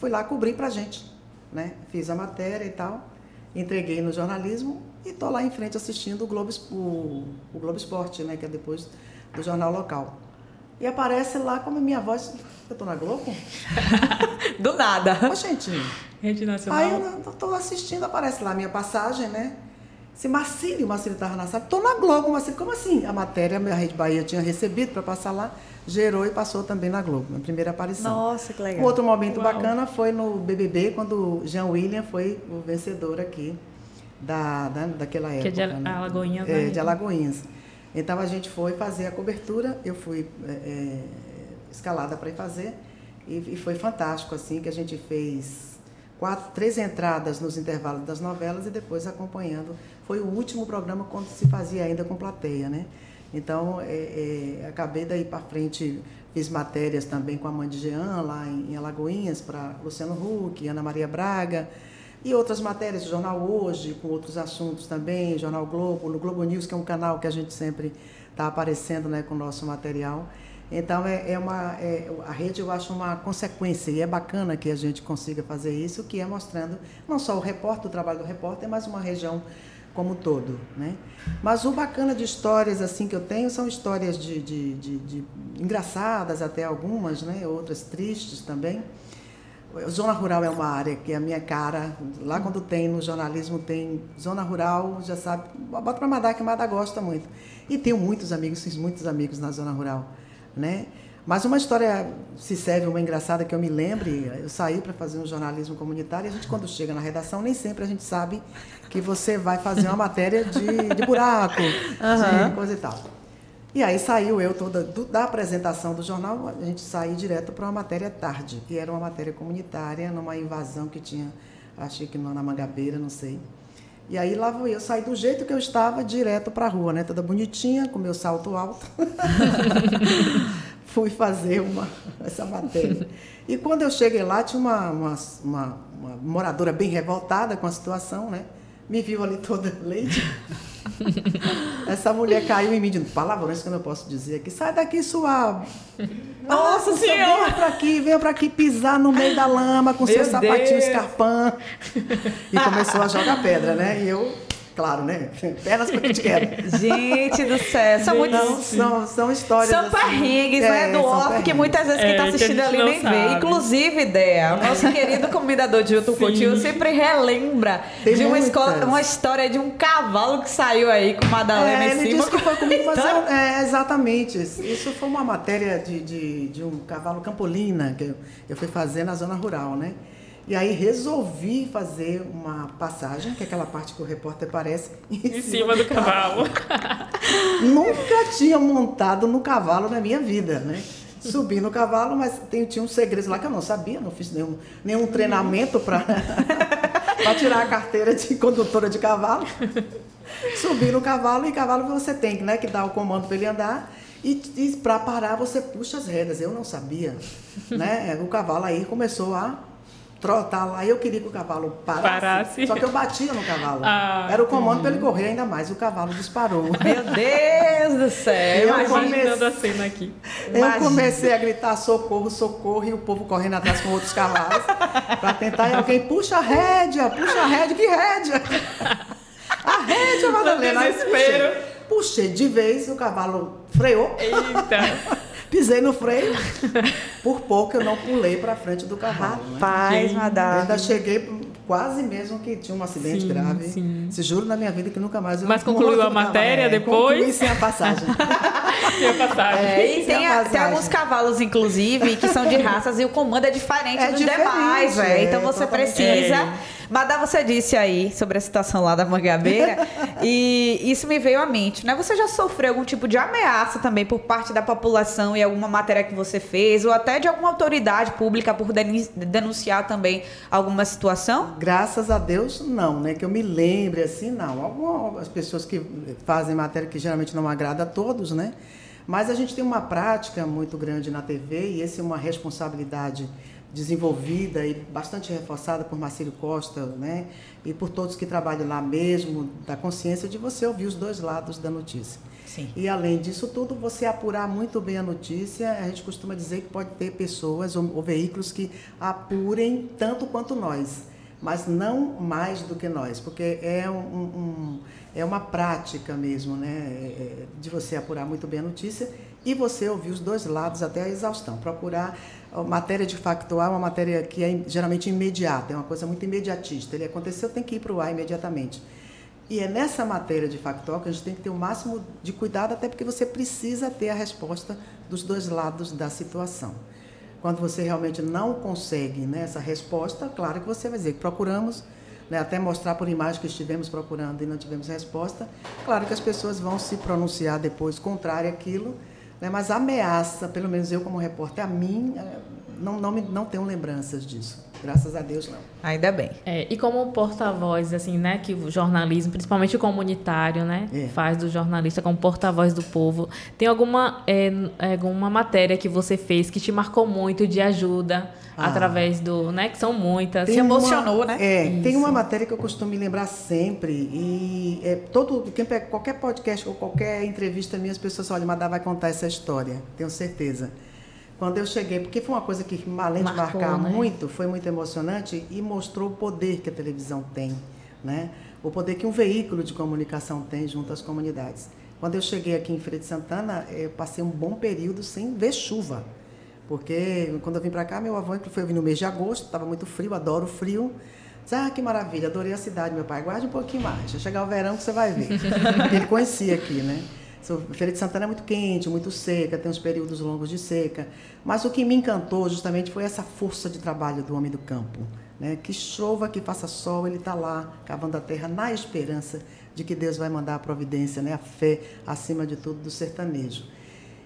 Fui lá cobrir pra gente, né? Fiz a matéria e tal, entreguei no jornalismo e tô lá em frente assistindo o Globo Esporte, né? Que é depois do jornal local. E aparece lá como a minha voz... Eu tô na Globo? Do nada. Ô, gente... Rede Nacional. Aí eu tô assistindo, aparece lá a minha passagem, né? O Marcílio estava na sala. Tô na Globo, Marcílio. Como assim? A matéria, a Rede Bahia tinha recebido para passar lá, gerou e passou também na Globo, na primeira aparição. Nossa, que legal. Um outro momento bacana foi no BBB, quando o Jean William foi o vencedor aqui daquela época. Que é de Alagoinhas, né? De Alagoinhas. Então a gente foi fazer a cobertura, eu fui escalada para ir fazer, e foi fantástico, assim, que a gente fez 3 entradas nos intervalos das novelas e depois acompanhando. Foi o último programa quando se fazia ainda com plateia, né? Então, acabei daí para frente, fiz matérias também com a mãe de Jean, lá em Alagoinhas, para Luciano Huck, Ana Maria Braga, e outras matérias do Jornal Hoje, com outros assuntos também, Jornal Globo, no Globo News, que é um canal que a gente sempre está aparecendo, né, com o nosso material. Então, a rede, eu acho, uma consequência, e é bacana que a gente consiga fazer isso, que é mostrando não só o trabalho do repórter, mas uma região como um todo, né? Mas o bacana de histórias assim que eu tenho são histórias de engraçadas, até algumas, né? Outras tristes também. Zona Rural é uma área que é a minha cara. Lá quando tem no jornalismo, tem Zona Rural, já sabe, bota para Madá, que Madá gosta muito. E tenho muitos amigos, fiz muitos amigos na Zona Rural, né? Mas uma história, se serve uma engraçada que eu me lembre, eu saí para fazer um jornalismo comunitário e a gente, quando chega na redação, nem sempre a gente sabe que você vai fazer uma matéria de buraco, de coisa e tal. E aí saiu eu toda, da apresentação do jornal, a gente saiu direto para uma matéria tarde, que era uma matéria comunitária, numa invasão que tinha, acho que na Mangabeira, não sei. E aí lá vou eu, saí do jeito que eu estava, direto para a rua, né? Toda bonitinha, com meu salto alto. Fui fazer essa matéria. E quando eu cheguei lá, tinha uma moradora bem revoltada com a situação, né? Me viu ali toda leite. Essa mulher caiu em mim, de palavrões que eu não posso dizer aqui. Sai daqui, sua... Nossa Senhora! Venha pra aqui pisar no meio da lama com seu sapatinho escarpão. E começou a jogar pedra, né? E eu... Claro, né? Pernas pra que te quero. Gente do céu, são muitos... São histórias... São perrengues, né? Do off, que muitas vezes quem está assistindo ali nem vê. Inclusive, Dea, o nosso querido comendador de Hilton Coutinho sempre relembra de uma história de um cavalo que saiu aí com Madalena em cima. Ele disse que foi comigo, mas exatamente. Isso foi uma matéria de um cavalo campolina que eu fui fazer na zona rural, né? E aí resolvi fazer uma passagem, que é aquela parte que o repórter aparece em cima do cavalo. Nunca tinha montado no cavalo na minha vida, né? Subi no cavalo, mas tinha uns segredos lá que eu não sabia, não fiz nenhum treinamento para tirar a carteira de condutora de cavalo. Subi no cavalo, e cavalo você tem, né, que dar o comando para ele andar. E para parar você puxa as rédeas. Eu não sabia, né? O cavalo aí começou a trotar lá, e eu queria que o cavalo parasse. Só que eu batia no cavalo. Era o comando para ele correr ainda mais. O cavalo disparou. Meu Deus do céu! Imaginando a cena aqui. Eu comecei a gritar socorro, socorro, e o povo correndo atrás com outros cavalos para tentar. E alguém, puxa a rédea, que rédea? A rédea, Madalena. Puxei de vez, o cavalo freou. Eita! Pisei no freio, por pouco eu não pulei para frente do cavalo. Rapaz, né? Madalena. Ainda cheguei quase mesmo que tinha um acidente grave. Sim. Se juro na minha vida que nunca mais eu... Mas concluiu a matéria depois? Concluí sem a passagem. Sem a passagem. E tem alguns cavalos, inclusive, que são de raças e o comando é diferente dos demais, velho. Então você precisa... Madá, você disse aí sobre a situação lá da Mangabeira e isso me veio à mente, né? Você já sofreu algum tipo de ameaça também por parte da população e alguma matéria que você fez ou até de alguma autoridade pública por denunciar também alguma situação? Graças a Deus, não, né? Que eu me lembre, assim, não. Algumas pessoas que fazem matéria que geralmente não agrada a todos, né? Mas a gente tem uma prática muito grande na TV e essa é uma responsabilidade desenvolvida e bastante reforçada por Marcílio Costa, né? E por todos que trabalham lá mesmo, da consciência de você ouvir os dois lados da notícia. Sim. E além disso tudo, você apurar muito bem a notícia, a gente costuma dizer que pode ter pessoas ou veículos que apurem tanto quanto nós, mas não mais do que nós, porque é uma prática mesmo, né, de você apurar muito bem a notícia e você ouvir os dois lados até a exaustão. Procurar matéria de factual é uma matéria que é geralmente imediata, é uma coisa muito imediatista. Ele aconteceu, tem que ir para o ar imediatamente. E é nessa matéria de factual que a gente tem que ter o máximo de cuidado, até porque você precisa ter a resposta dos dois lados da situação. Quando você realmente não consegue, né, essa resposta, claro que você vai dizer que procuramos, né, até mostrar por imagem que estivemos procurando e não tivemos resposta. Claro que as pessoas vão se pronunciar depois contrário àquilo, né, mas a ameaça, pelo menos eu como repórter, a mim, não tenho lembranças disso. Graças a Deus, não. Ainda bem. E como porta-voz, assim, né, que o jornalismo, principalmente o comunitário, né, faz do jornalista como porta-voz do povo, tem alguma matéria que você fez que te marcou muito de ajuda através do, né, que são muitas. Se emocionou, né? Tem uma matéria que eu costumo me lembrar sempre e qualquer podcast ou qualquer entrevista minha, as pessoas falam, olha, Madá vai contar essa história, tenho certeza. Quando eu cheguei, porque foi uma coisa que, além de marcar muito, foi muito emocionante e mostrou o poder que a televisão tem, né? O poder que um veículo de comunicação tem junto às comunidades. Quando eu cheguei aqui em Feira de Santana, eu passei um bom período sem ver chuva, porque quando eu vim para cá, meu avô foi vir no mês de agosto, estava muito frio, adoro o frio. Disse, que maravilha, adorei a cidade, meu pai, guarde um pouquinho mais, vai chegar o verão que você vai ver. Ele conhecia aqui, né? Feira de Santana é muito quente, muito seca, tem uns períodos longos de seca. Mas o que me encantou justamente foi essa força de trabalho do homem do campo, né? Que chova, que faça sol, ele está lá cavando a terra na esperança de que Deus vai mandar a providência, né? A fé, acima de tudo, do sertanejo.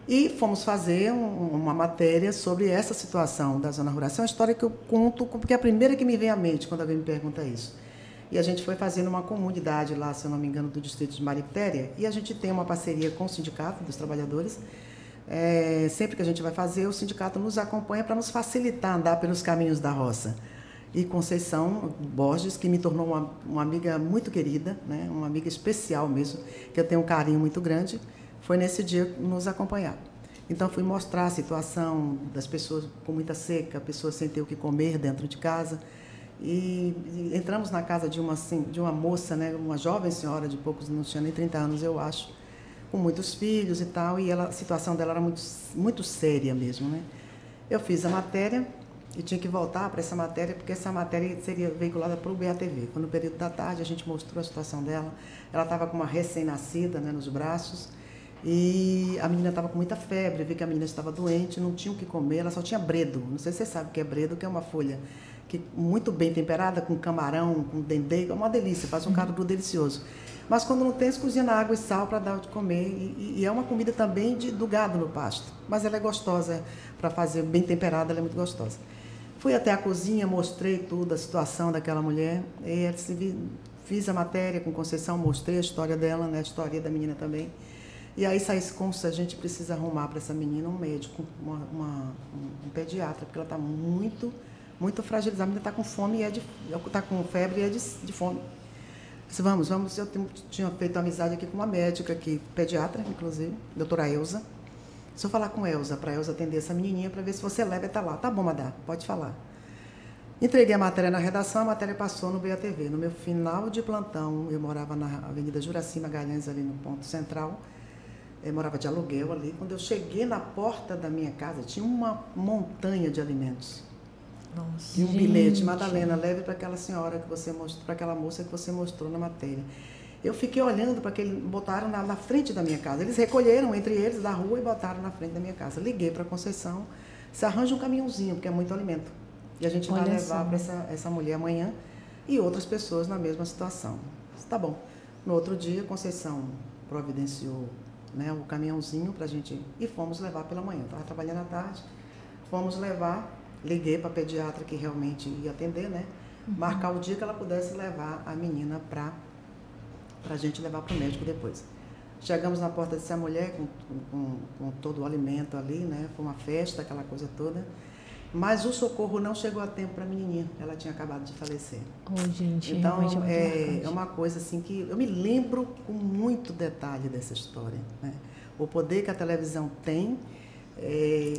E fomos fazer uma matéria sobre essa situação da zona rural. Essa é uma história que eu conto, porque é a primeira que me vem à mente quando alguém me pergunta isso. E a gente foi fazendo uma comunidade lá, se eu não me engano, do distrito de Mariquitéria, e a gente tem uma parceria com o Sindicato dos Trabalhadores. Sempre que a gente vai fazer, o sindicato nos acompanha para nos facilitar andar pelos caminhos da roça. E Conceição Borges, que me tornou uma amiga muito querida, né? Uma amiga especial mesmo, que eu tenho um carinho muito grande, foi nesse dia nos acompanhar. Então, fui mostrar a situação das pessoas com muita seca, pessoas sem ter o que comer dentro de casa. E entramos na casa de uma moça, né, uma jovem senhora de poucos, não tinha nem 30 anos, eu acho, com muitos filhos e tal, e a situação dela era muito, muito séria mesmo, né? Eu fiz a matéria e tinha que voltar para essa matéria, porque essa matéria seria veiculada para o BATV. Quando no período da tarde a gente mostrou a situação dela, ela estava com uma recém-nascida, né, nos braços, e a menina estava com muita febre, vi que a menina estava doente, não tinha o que comer, ela só tinha bredo. Não sei se você sabe o que é bredo, que é uma folha muito bem temperada, com camarão, com dendê, é uma delícia, faz um caldo delicioso. Mas quando não tem, se cozinha na água e sal para dar de comer. E é uma comida também do gado no pasto. Mas ela é gostosa, para fazer bem temperada, ela é muito gostosa. Fui até a cozinha, mostrei tudo, a situação daquela mulher. E fiz a matéria com Conceição, mostrei a história dela, né, a história da menina também. E aí saí com a gente precisa arrumar para essa menina um médico, um pediatra, porque ela está muito fragilizada. A menina está com fome, está com febre e é de fome. Disse, vamos, eu tinha feito amizade aqui com uma médica aqui, pediatra, inclusive, doutora Elza. Se eu falar com Elza, para Elza atender essa menininha, para ver se você leva e está lá. Tá bom, Madá, pode falar. Entreguei a matéria na redação, a matéria passou no BATV. No meu final de plantão, eu morava na Avenida Juraci Magalhães, ali no ponto central. Eu morava de aluguel ali. Quando eu cheguei na porta da minha casa, tinha uma montanha de alimentos. Nossa, e um bilhete, Madalena, leve para aquela senhora que você mostrou, para aquela moça que você mostrou na matéria. Eu fiquei olhando para aquele, botaram na frente da minha casa. Eles recolheram entre eles da rua e botaram na frente da minha casa. Liguei para a Conceição, se arranja um caminhãozinho, porque é muito alimento. E a gente vai levar para essa mulher amanhã e outras pessoas na mesma situação. Tá bom. No outro dia, Conceição providenciou, né, o caminhãozinho para a gente, e fomos levar pela manhã. Estava trabalhando à tarde, fomos levar, liguei para a pediatra que realmente ia atender, né, marcar o dia que ela pudesse levar a menina para a gente levar para o médico depois. Chegamos na porta dessa mulher com todo o alimento ali, né, foi uma festa, aquela coisa toda, mas o socorro não chegou a tempo para a menininha, ela tinha acabado de falecer. Gente, então, realmente é uma coisa assim que eu me lembro com muito detalhe dessa história, né? O poder que a televisão tem.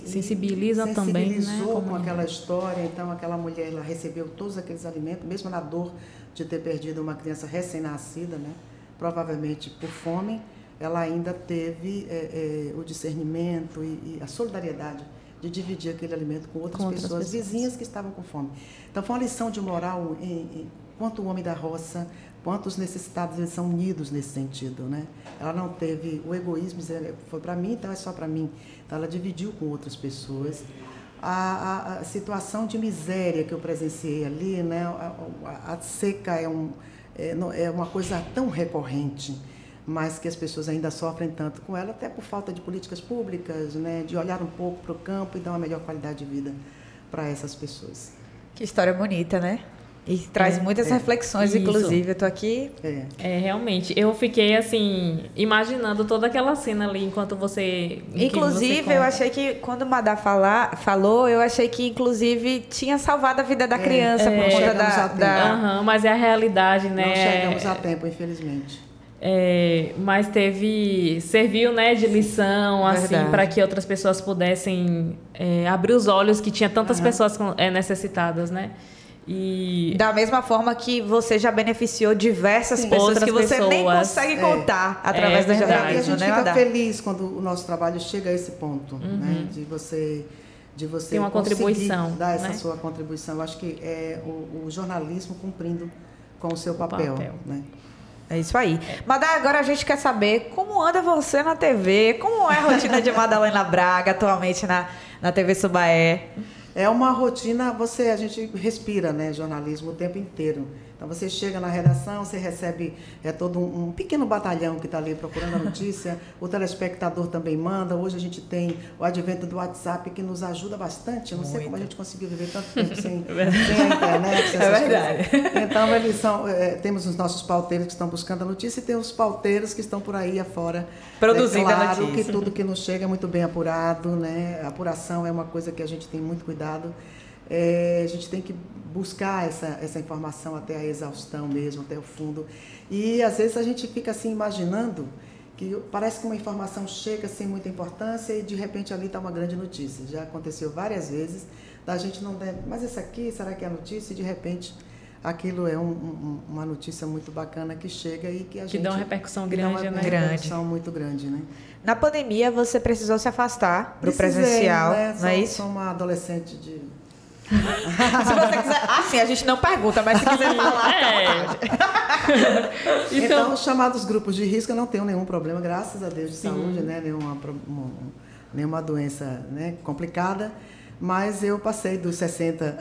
Sensibiliza também, né? Sensibilizou com aquela história. Então, aquela mulher, ela recebeu todos aqueles alimentos, mesmo na dor de ter perdido uma criança recém-nascida, né? Provavelmente por fome, ela ainda teve o discernimento e a solidariedade de dividir aquele alimento com outras pessoas vizinhas que estavam com fome. Então, foi uma lição de moral quanto o homem da roça, quanto os necessitados, eles são unidos nesse sentido, né? Ela não teve o egoísmo, foi para mim, então é só para mim. Então, ela dividiu com outras pessoas. A situação de miséria que eu presenciei ali, né? A seca é uma coisa tão recorrente, mas que as pessoas ainda sofrem tanto com ela, até por falta de políticas públicas, né? De olhar um pouco para o campo e dar uma melhor qualidade de vida para essas pessoas. Que história bonita, né? E traz muitas reflexões, isso. Inclusive, eu tô aqui... realmente, eu fiquei assim, imaginando toda aquela cena ali, enquanto você... Inclusive, eu achei que, quando o Madá falou, eu achei que, inclusive, tinha salvado a vida da criança por conta mas é a realidade, né? Não chegamos a tempo, infelizmente. Mas serviu, né, de lição, assim, para que outras pessoas pudessem abrir os olhos, que tinha tantas pessoas necessitadas, né? E da mesma forma que você já beneficiou diversas pessoas que você nem consegue contar através do jornalismo. E a gente fica feliz quando o nosso trabalho chega a esse ponto, né? De você tem uma contribuição, dar essa sua contribuição. Eu acho que é o jornalismo cumprindo com o seu papel. Né? É isso aí. Madá, agora a gente quer saber como anda você na TV, como é a rotina de Madalena Braga atualmente na TV Subaé. É uma rotina, a gente respira, né, jornalismo o tempo inteiro. Então, você chega na redação, você recebe todo um pequeno batalhão que está ali procurando a notícia, o telespectador também manda. Hoje a gente tem o advento do WhatsApp que nos ajuda bastante. Eu não sei como a gente conseguiu viver tanto tempo sem a internet. É verdade. Então, temos os nossos pauteiros que estão buscando a notícia e tem os pauteiros que estão por aí afora. Produzindo a notícia. Claro que tudo que nos chega é muito bem apurado, né? A apuração é uma coisa que a gente tem muito cuidado. A gente tem que buscar essa informação até a exaustão mesmo, até o fundo. E, às vezes, a gente fica assim imaginando que parece que uma informação chega sem muita importância e, de repente, ali está uma grande notícia. Já aconteceu várias vezes, da gente não deve... Mas essa aqui, será que é a notícia? E, de repente, aquilo é uma notícia muito bacana que chega e que a gente... Que dá uma repercussão grande, né? Uma repercussão muito grande, né? Na pandemia, você precisou se afastar do presencial, né? não é isso? Sou uma adolescente de... Se você quiser... Assim, a gente não pergunta, mas se quiser falar, Então, os chamados grupos de risco, eu não tenho nenhum problema, graças a Deus, de saúde, né? Nenhuma doença, né, complicada. Mas eu passei dos 60.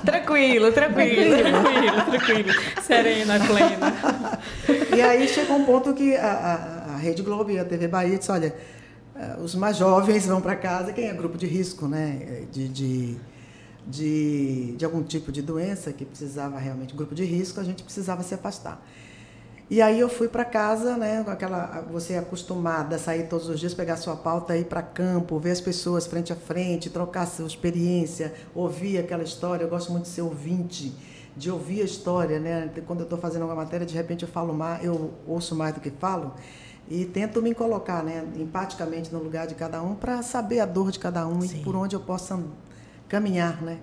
Tranquilo. Serena, plena. E aí chegou um ponto que a Rede Globo e a TV Bahia disse, olha, os mais jovens vão para casa, quem é grupo de risco, né? De algum tipo de doença que precisava realmente, grupo de risco, a gente precisava se afastar. E aí eu fui para casa, né, você é acostumada a sair todos os dias, pegar sua pauta, ir para campo, ver as pessoas frente a frente, trocar sua experiência, ouvir aquela história. Eu gosto muito de ser ouvinte, de ouvir a história, né? Quando eu estou fazendo uma matéria, de repente eu ouço mais do que falo e tento me colocar, né, empaticamente no lugar de cada um para saber a dor de cada um. Sim. E por onde eu possa caminhar, né?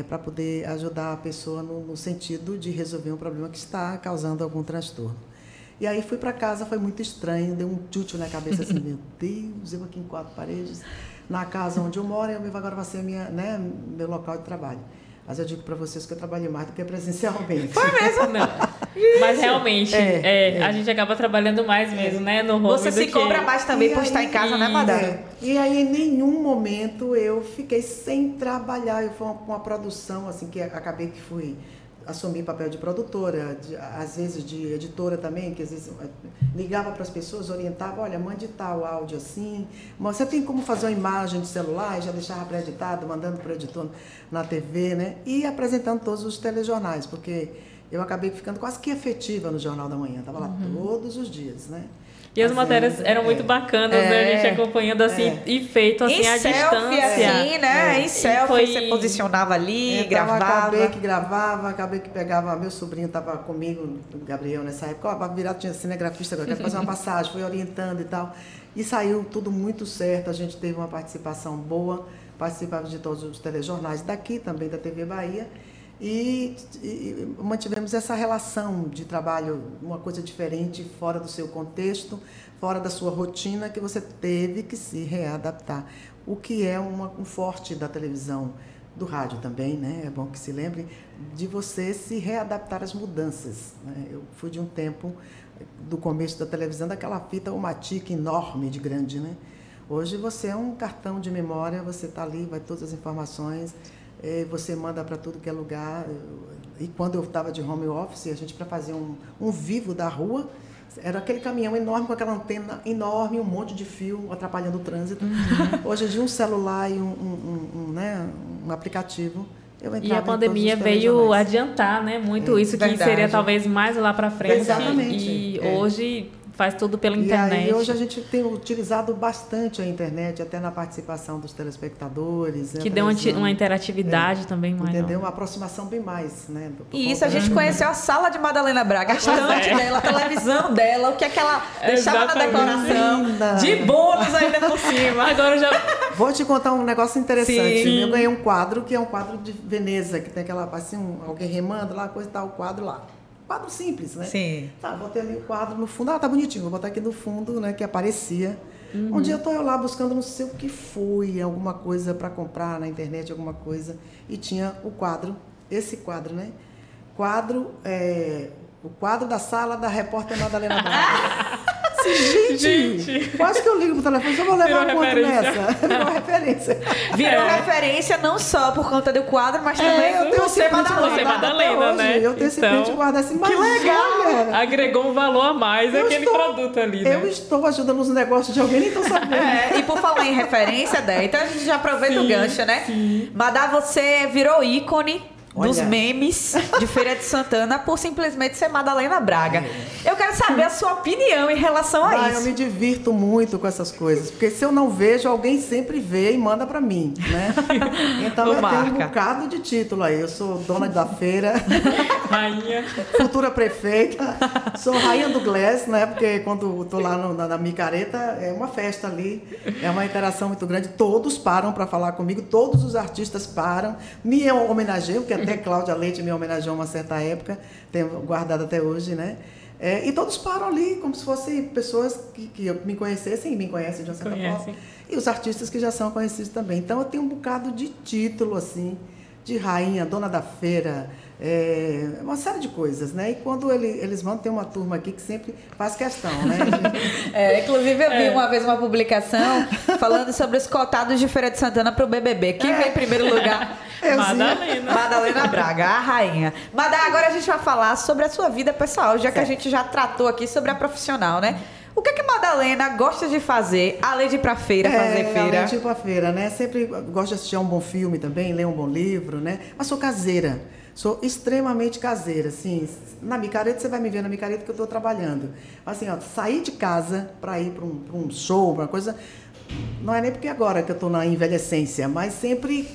Para poder ajudar a pessoa no sentido de resolver um problema que está causando algum transtorno. E aí fui para casa, foi muito estranho, deu um tchutchu na cabeça assim, meu Deus, eu aqui em 4 paredes, na casa onde eu moro, agora vai ser meu local de trabalho. Mas eu digo para vocês que eu trabalhei mais do que presencialmente. Foi mesmo? Não. Mas realmente, a gente acaba trabalhando mais mesmo, né? No home. Você se cobra mais também por estar em casa, né, Madá? E aí, em nenhum momento, eu fiquei sem trabalhar. Eu fui uma produção, assim, que acabei que fui assumir papel de produtora, às vezes de editora também, que às vezes ligava para as pessoas, orientava, olha, mande tal áudio assim, você tem como fazer uma imagem de celular, e já deixava pré-editado, mandando para o editor na TV, né? E apresentando todos os telejornais, porque eu acabei ficando quase que efetiva no Jornal da Manhã, estava lá todos os dias, né? E as matérias eram muito bacanas, né? A gente acompanhando assim e feito assim à distância. Assim, né? Em selfie, você posicionava ali, então, gravava. Acabei que pegava, meu sobrinho estava comigo, o Gabriel, nessa época, ó, virado tinha cinegrafista agora, quero fazer uma passagem, fui orientando e tal. E saiu tudo muito certo, a gente teve uma participação boa, participava de todos os telejornais daqui, também da TV Bahia. E mantivemos essa relação de trabalho, uma coisa diferente, fora do seu contexto, fora da sua rotina, que você teve que se readaptar. O que é um forte da televisão, do rádio também, né? É bom que se lembre de você se readaptar às mudanças, né? Eu fui de um tempo, do começo da televisão, daquela fita Omatic enorme, de grande, né? Hoje você é um cartão de memória, você está ali, vai todas as informações, você manda para tudo que é lugar. E quando eu estava de home office, a gente, para fazer um vivo da rua, era aquele caminhão enorme com aquela antena enorme, um monte de fio atrapalhando o trânsito. Hoje, de um celular e um aplicativo, eu entrava. E a pandemia veio adiantar, né, muito isso, que seria talvez mais lá para frente. Exatamente. E hoje faz tudo pela internet. E hoje a gente tem utilizado bastante a internet, até na participação dos telespectadores. Que deu uma interatividade também maior. Entendeu? Uma aproximação bem mais, né? E isso a gente conheceu a sala de Madalena Braga, a estante dela, a televisão dela, o que é que ela deixava na decoração. Linda. De bônus ainda por cima. Agora eu já... Vou te contar um negócio interessante. Sim. Eu ganhei um quadro, que é um quadro de Veneza, que tem aquela, assim, alguém remando lá, coisa e tal, o quadro lá. Quadro simples, né? Sim. Tá, botei ali o quadro no fundo. Ah, tá bonitinho, vou botar aqui no fundo, né? Que aparecia. Um dia eu tô lá buscando, não sei o que foi, alguma coisa para comprar na internet, alguma coisa. E tinha o quadro, esse quadro, né? O quadro da sala da repórter Madalena Braga. Gente, quase que eu ligo pro telefone, eu vou levar quanto nessa? Virou uma referência. Virou referência não só por conta do quadro, mas também eu tenho você, Madalena, né? Eu tenho esse print guardado assim, mas que legal! Agregou um valor a mais aquele produto ali, né? Eu estou ajudando nos negócios de alguém, nem tô sabendo. E por falar em referência, Dé, então a gente já aproveita o gancho, né? Sim. Madá, você virou ícone dos memes de Feira de Santana por simplesmente ser Madalena Braga. Eu quero saber a sua opinião em relação a isso. Eu me divirto muito com essas coisas, porque se eu não vejo, alguém sempre vê e manda pra mim, né? Então eu tenho um bocado de título aí. Eu sou dona da feira, rainha, futura prefeita, sou rainha do Glass, né? Porque quando tô lá na micareta, é uma festa ali, é uma interação muito grande. Todos param para falar comigo, todos os artistas param, me homenageiam, porque até Cláudia Leite me homenageou uma certa época, tenho guardado até hoje, né? E todos param ali como se fossem pessoas que me conhecessem e me conhecem de uma certa forma. E os artistas que já são conhecidos também. Então eu tenho um bocado de título, assim, de rainha, dona da feira, uma série de coisas, né? E quando eles vão, tem uma turma aqui que sempre faz questão, né? Inclusive eu vi uma vez uma publicação falando sobre os cotados de Feira de Santana para o BBB. Quem veio em primeiro lugar? Madalena Braga, a rainha. Madá, agora a gente vai falar sobre a sua vida pessoal, já que a gente já tratou aqui sobre a profissional, né? O que Madalena gosta de fazer, além de ir pra feira, fazer feira? Além de ir pra feira, né? Sempre gosto de assistir a um bom filme também, ler um bom livro, né? Mas sou caseira. Sou extremamente caseira, assim. Na micareta, você vai me ver na micareta que eu estou trabalhando. Assim, ó, sair de casa para ir para um show, para uma coisa... Não é nem porque agora que eu estou na envelhecência, mas sempre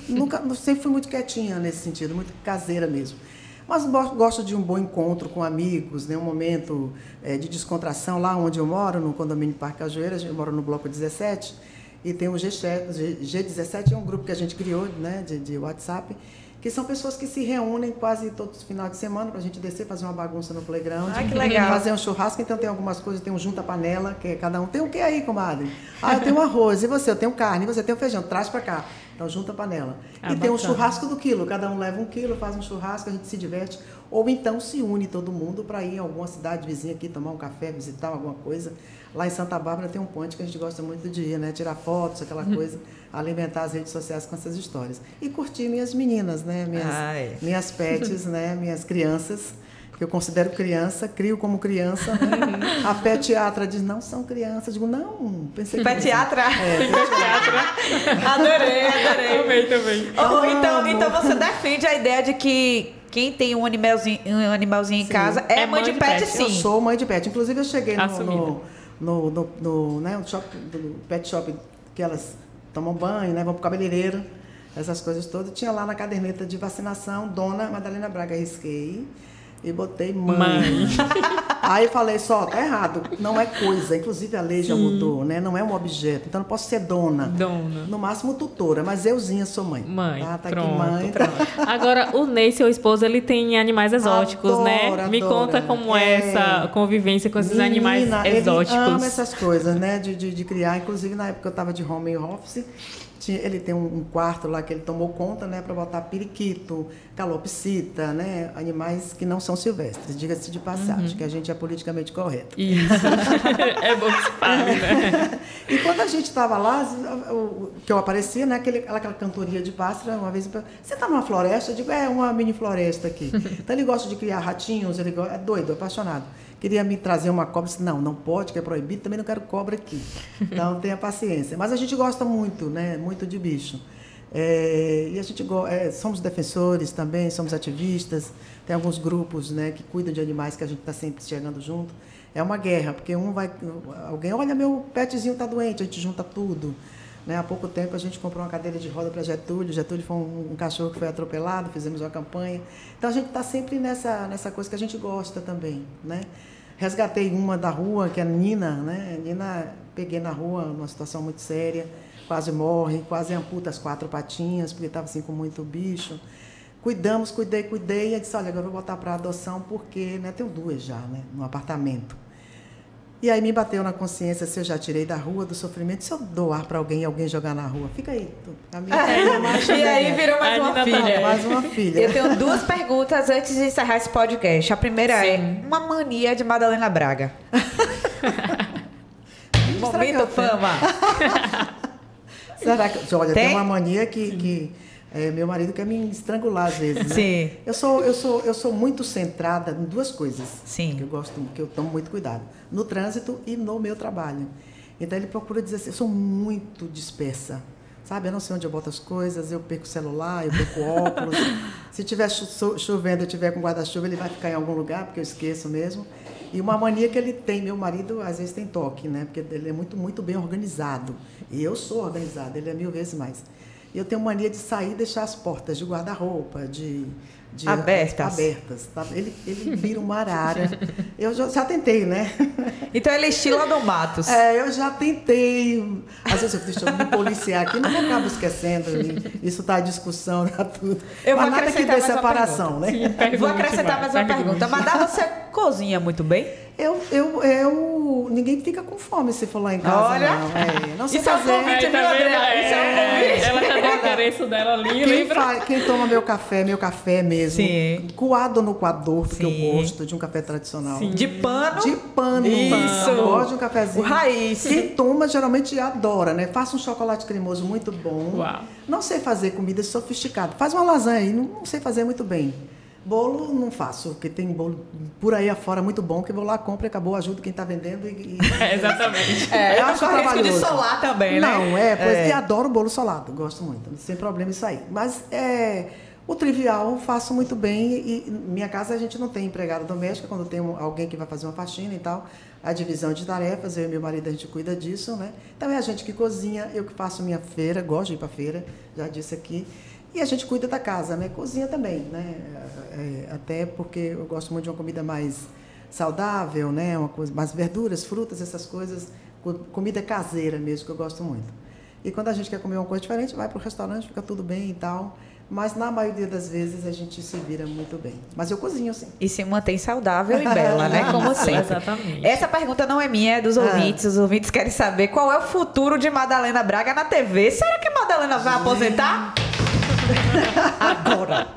fui muito quietinha nesse sentido, muito caseira mesmo. Mas gosto de um bom encontro com amigos, né? Um momento de descontração lá onde eu moro, no condomínio Parque Cajueira, eu moro no bloco 17, e tem o G17, é um grupo que a gente criou, né, de WhatsApp, que são pessoas que se reúnem quase todos os finais de semana para a gente descer, fazer uma bagunça no playground. Ah, que legal. Fazer um churrasco, então tem algumas coisas, tem um junta-panela, que cada um tem o que aí, comadre? Eu tenho arroz, e você? Eu tenho carne, e você tem o feijão, traz para cá. Então junta a panela. E tem um churrasco do quilo, cada um leva 1 quilo, faz um churrasco, a gente se diverte. Ou então se une todo mundo para ir em alguma cidade vizinha aqui, tomar um café, visitar alguma coisa. Lá em Santa Bárbara tem um ponte que a gente gosta muito de ir, né? Tirar fotos, aquela coisa, alimentar as redes sociais com essas histórias. E curtir minhas meninas, né? Minhas pets, né? Minhas crianças, que eu considero criança, crio como criança. Né? A pediatra diz, não são crianças. Eu digo, não, pensei que... Pediatra? Adorei. Amei também. Então você defende a ideia de que quem tem um animalzinho em casa é mãe de pet, sim. Eu sou mãe de pet. Inclusive, eu cheguei no pet shop, que elas tomam banho, né, vão para o cabeleireiro, essas coisas todas. Tinha lá na caderneta de vacinação, Dona Madalena Braga, risquei e botei mãe. Aí falei só, tá errado, não é coisa, inclusive a lei já mudou, né? Não é um objeto, então não posso ser dona. No máximo tutora, mas euzinha sou mãe. Mãe, tá pronto, aqui mãe. Pronto. Agora, o Ney, seu esposo, ele tem animais exóticos, né? Me conta como é essa convivência com esses animais exóticos. Ele ama essas coisas, né? De criar, inclusive na época eu estava de home office, ele tem um quarto lá que ele tomou conta, né, para botar periquito, calopsita, né, animais que não são silvestres, diga-se de passagem, que a gente é politicamente correto. Isso. É bom que se fale, né? E quando a gente estava lá, que eu aparecia, né, aquela cantoria de pássaro, uma vez, você está numa floresta? Eu digo, é uma mini floresta aqui. Então ele gosta de criar ratinhos, é doido, apaixonado. Queria me trazer uma cobra, disse, não pode, que é proibido, também não quero cobra aqui. Então, tenha paciência. Mas a gente gosta muito, né? Muito de bicho. E a gente somos defensores também, somos ativistas, tem alguns grupos, né, que cuidam de animais que a gente está sempre chegando junto. É uma guerra, porque alguém, olha, meu petzinho está doente, a gente junta tudo. Né? Há pouco tempo a gente comprou uma cadeira de roda para Getúlio. Getúlio foi um cachorro que foi atropelado, fizemos uma campanha. Então a gente está sempre nessa coisa que a gente gosta também, né? Resgatei uma da rua, que é a Nina, né? Nina, peguei na rua, numa situação muito séria, quase morre, quase amputa as 4 patinhas, porque estava assim com muito bicho. Cuidamos, cuidei, e eu disse, olha, agora eu vou botar para adoção, porque, né, tenho 2 já, né, no apartamento. E aí me bateu na consciência, se eu já tirei da rua, do sofrimento, se eu doar para alguém e alguém jogar na rua, fica aí. E aí virou mais uma filha. Mais uma filha. Eu tenho 2 perguntas antes de encerrar esse podcast. A primeira é uma mania de Madalena Braga. Momento fama. Será que... Olha, tem uma mania que meu marido quer me estrangular às vezes, né? Sim. Eu sou muito centrada em 2 coisas. Sim. Que eu tomo muito cuidado. No trânsito e no meu trabalho. Então ele procura dizer assim, eu sou muito dispersa. Sabe, eu não sei onde eu boto as coisas, eu perco o celular, eu perco o óculos. Se estiver chovendo, eu estiver com guarda-chuva, ele vai ficar em algum lugar, porque eu esqueço mesmo. E uma mania que ele tem, meu marido às vezes tem toque, né? Porque ele é muito, muito bem organizado. E eu sou organizada, ele é 1000 vezes mais. E eu tenho mania de sair e deixar as portas de guarda-roupa, de abertas. Tá? Ele vira uma arara. Eu já tentei, né? Então ele estila do Matos. Eu já tentei. Às vezes deixa eu me policiar aqui, não acabo esquecendo. Isso está em discussão, tá tudo. Eu vou nada que acrescentar dê mais separação, né? Sim, vou acrescentar mais uma pergunta. Madá, você cozinha muito bem? Ninguém fica com fome se for lá em casa. Olha, não sei isso é um convite, viu, Adriana? Isso é um convite. Ela já deu o endereço dela ali, lembra? Quem toma meu café mesmo. Sim. Coado no coador, porque eu gosto de um café tradicional. Sim. De pano? De pano. Isso. Eu gosto de um cafezinho. O raiz. Quem toma geralmente adora, né? Faço um chocolate cremoso muito bom. Uau. Não sei fazer comida sofisticada. Faz uma lasanha aí, não sei fazer muito bem. Bolo não faço, porque tem bolo por aí afora muito bom, que eu vou lá, compro e acabou, ajudo quem está vendendo Exatamente. Eu acho trabalhoso. De solar também, né? Não, e adoro bolo solado, gosto muito, sem problema isso aí. Mas o trivial eu faço muito bem e minha casa a gente não tem empregada doméstica, quando tem alguém que vai fazer uma faxina e tal, a divisão de tarefas, eu e meu marido a gente cuida disso, né? Então é a gente que cozinha, eu que faço minha feira, gosto de ir para feira, já disse aqui. E a gente cuida da casa, né? Cozinha também, né? Até porque eu gosto muito de uma comida mais saudável, né? Uma coisa, mais verduras, frutas, essas coisas. Comida caseira mesmo, que eu gosto muito. E quando a gente quer comer uma coisa diferente, vai para o restaurante, fica tudo bem e tal. Mas na maioria das vezes a gente se vira muito bem. Mas eu cozinho, sim. E se mantém saudável e bela, né? Como sempre. Exatamente. Essa pergunta não é minha, é dos ouvintes. Os ouvintes querem saber qual é o futuro de Madalena Braga na TV. Será que Madalena vai aposentar? Agora.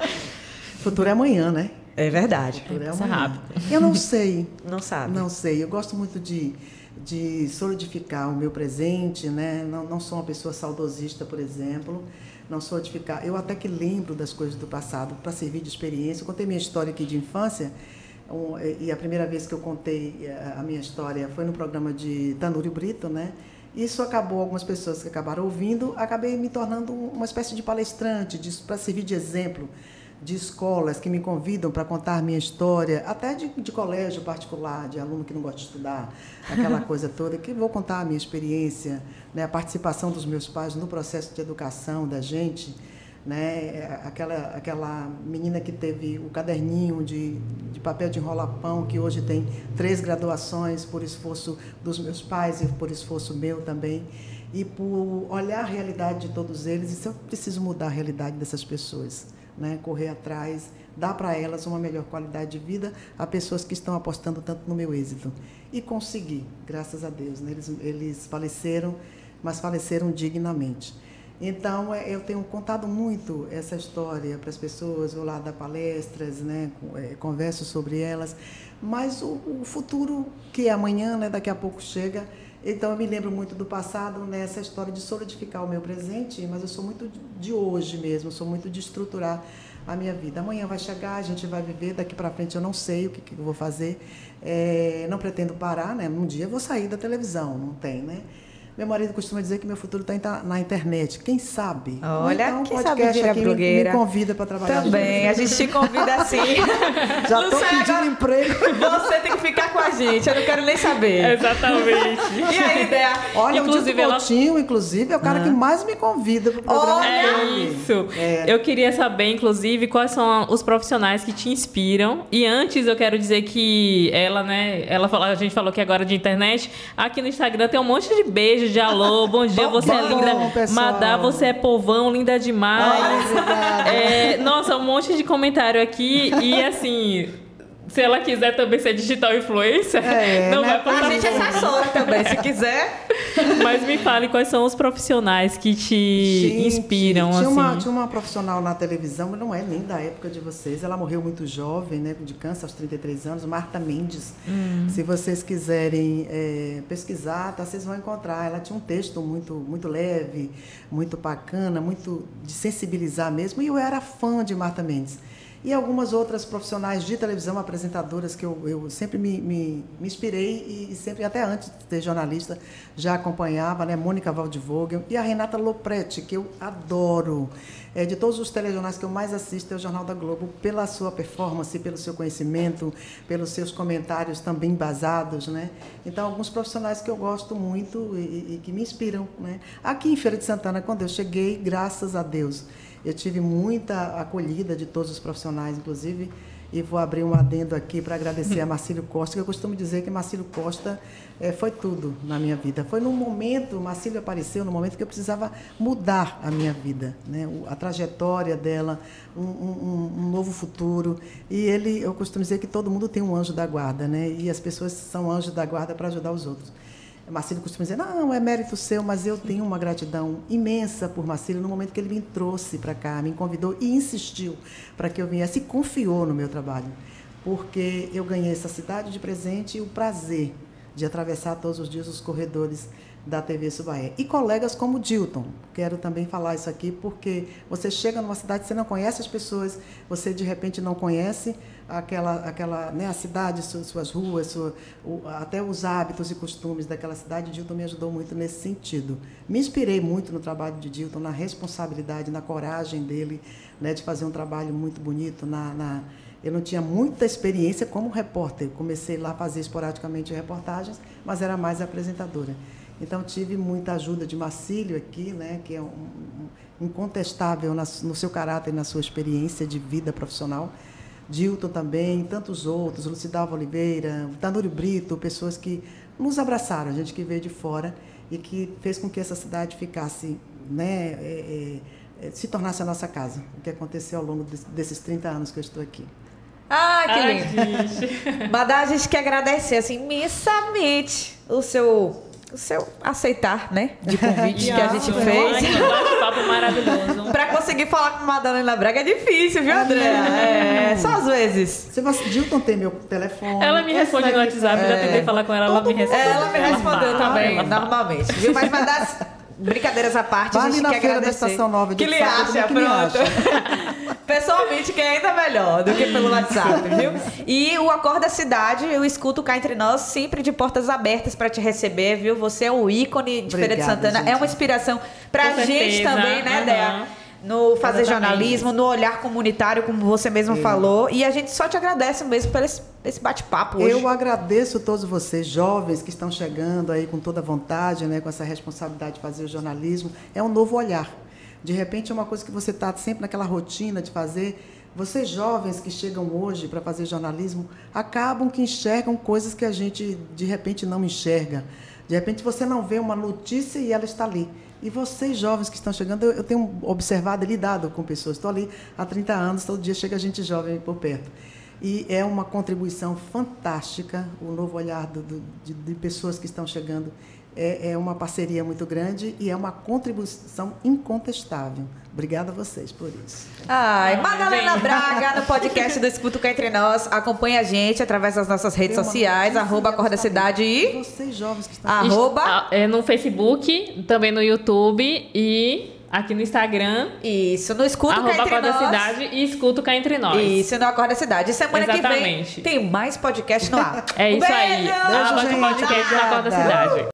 O futuro é amanhã, né? É verdade. O futuro é Passa amanhã. rápido. Eu não sei. Não sabe. Não sei. Eu gosto muito de solidificar o meu presente, né? Não sou uma pessoa saudosista, por exemplo. Não solidificar. Eu até que lembro das coisas do passado para servir de experiência. Eu contei minha história aqui de infância. E a primeira vez que eu contei a minha história foi no programa de Tanúrio Brito, né? Isso acabou, algumas pessoas que acabaram ouvindo, acabei me tornando uma espécie de palestrante, para servir de exemplo, de escolas que me convidam para contar minha história, até de colégio particular, de aluno que não gosta de estudar, aquela coisa toda, que vou contar a minha experiência, né, a participação dos meus pais no processo de educação da gente, né, aquela menina que teve o caderninho de papel de enrolar pão, que hoje tem 3 graduações por esforço dos meus pais e por esforço meu também, e por olhar a realidade de todos eles, e se eu preciso mudar a realidade dessas pessoas, né, correr atrás, dar para elas uma melhor qualidade de vida, a pessoas que estão apostando tanto no meu êxito. E consegui, graças a Deus, né? Eles faleceram, mas faleceram dignamente. Então, eu tenho contado muito essa história para as pessoas, vou lá dar palestras, né, converso sobre elas, mas o futuro, que é amanhã, né, daqui a pouco chega. Então, eu me lembro muito do passado, nessa história de solidificar o meu presente, mas eu sou muito de hoje mesmo, sou muito de estruturar a minha vida. Amanhã vai chegar, a gente vai viver, daqui para frente eu não sei o que eu vou fazer, não pretendo parar, né? Um dia eu vou sair da televisão, não tem, né? Meu marido costuma dizer que meu futuro está na internet. Quem sabe? Olha, então, quem sabe vira aqui blogueira. Me convida para trabalhar. Também, a gente te convida assim. Já estou pedindo emprego. Você tem que ficar com a gente, eu não quero nem saber. Exatamente. E aí, ideia? Olha, inclusive, o Coutinho, inclusive, é o cara que mais me convida para o programa dele. Isso. Eu queria saber, inclusive, quais são os profissionais que te inspiram. E antes, eu quero dizer que ela, né, a gente falou que agora de internet, aqui no Instagram tem um monte de beijos, de alô, bom dia, você é linda. Madá, você é povão, linda demais. Nossa, um monte de comentário aqui. E assim, se ela quiser também ser digital influencer, não vai passar. A gente assessora também, se quiser. Mas me fale quais são os profissionais que te inspiram. Tinha uma profissional na televisão, mas não é nem da época de vocês. Ela morreu muito jovem, né, de câncer aos 33 anos, Marta Mendes. Se vocês quiserem pesquisar, tá, vocês vão encontrar. Ela tinha um texto muito leve, muito bacana, muito de sensibilizar mesmo. E eu era fã de Marta Mendes. E algumas outras profissionais de televisão, apresentadoras, que eu sempre me inspirei e sempre, até antes de ser jornalista, já acompanhava, né? Mônica Waldvogel e a Renata Lopretti, que eu adoro. De todos os telejornais que eu mais assisto é o Jornal da Globo, pela sua performance, pelo seu conhecimento, pelos seus comentários também embasados, né? Então, alguns profissionais que eu gosto muito e que me inspiram, né? Aqui em Feira de Santana, quando eu cheguei, graças a Deus, eu tive muita acolhida de todos os profissionais, inclusive, e vou abrir um adendo aqui para agradecer a Marcílio Costa, que eu costumo dizer que Marcílio Costa foi tudo na minha vida. Foi num momento, Marcílio apareceu num momento que eu precisava mudar a minha vida, né? A trajetória dela, um novo futuro. E eu costumo dizer que todo mundo tem um anjo da guarda, né? E as pessoas são anjos da guarda para ajudar os outros. Marcílio costuma dizer, não, é mérito seu, mas eu tenho uma gratidão imensa por Marcílio no momento que ele me trouxe para cá, me convidou e insistiu para que eu viesse e confiou no meu trabalho, porque eu ganhei essa cidade de presente e o prazer de atravessar todos os dias os corredores da TV Subaé. E colegas como Dilton, quero também falar isso aqui, porque você chega numa cidade, você não conhece as pessoas, você de repente não conhece aquela, né, a cidade, suas ruas, até os hábitos e costumes daquela cidade. Dilton me ajudou muito nesse sentido. Me inspirei muito no trabalho de Dilton, na responsabilidade, na coragem dele, né, de fazer um trabalho muito bonito. Eu não tinha muita experiência como repórter, comecei lá a fazer esporadicamente reportagens, mas era mais apresentadora. Então, tive muita ajuda de Marcílio aqui, né, que é incontestável no seu caráter e na sua experiência de vida profissional. Dilton também, tantos outros, Lucidalva Oliveira, Tanúrio Brito, pessoas que nos abraçaram, a gente que veio de fora e que fez com que essa cidade ficasse, né, se tornasse a nossa casa, o que aconteceu ao longo desses 30 anos que eu estou aqui. Que lindo. Madá, a gente quer agradecer assim, imensamente o seu aceitar, né, de convite que a gente fez. Que bate-papo maravilhoso. Pra conseguir falar com Madalena Braga é difícil, viu, Andréa? Só às vezes. Se você, Dilton tem meu telefone. Ela me responde no WhatsApp, eu já tentei falar com ela, ela me respondeu. Ela me respondeu também, normalmente. Viu? Mas Madá, brincadeiras à parte, a gente quer agradecer. Da Estação Nova de que lhe acha, pronto. Pessoalmente, que é ainda melhor do que pelo WhatsApp, viu? E o Acorda Cidade, eu escuto cá entre nós, sempre de portas abertas para te receber, viu? Você é o ícone de Feira de Santana, gente. É uma inspiração pra gente também, né, Dea? no fazer Exatamente. jornalismo, no olhar comunitário, como você mesmo falou. E a gente só te agradece mesmo por esse bate-papo hoje. Eu agradeço a todos vocês, jovens que estão chegando aí com toda a vontade, né, com essa responsabilidade de fazer o jornalismo. É um novo olhar. De repente é uma coisa que você está sempre naquela rotina de fazer. Vocês jovens que chegam hoje para fazer jornalismo, acabam que enxergam coisas que a gente de repente não enxerga. De repente você não vê uma notícia e ela está ali. E vocês jovens que estão chegando, eu tenho observado e lidado com pessoas. Estou ali há 30 anos, todo dia chega gente jovem por perto. E é uma contribuição fantástica, o novo olhar de pessoas que estão chegando. É uma parceria muito grande e é uma contribuição incontestável. Obrigada a vocês por isso. Ai, Madalena Braga, no podcast do Escuta Cá Entre Nós. Acompanhe a gente através das nossas redes sociais, @AcordaCidade e... Vocês jovens que estão... No Facebook, também no YouTube e aqui no Instagram. Isso, no Escuta Cá Entre Nós. @AcordaCidade e Escuta Cá Entre Nós. Isso, no Acorda Cidade. Semana Exatamente. que vem tem mais podcast no ar. É isso aí. Beijo, gente. Podcast na Acorda Cidade.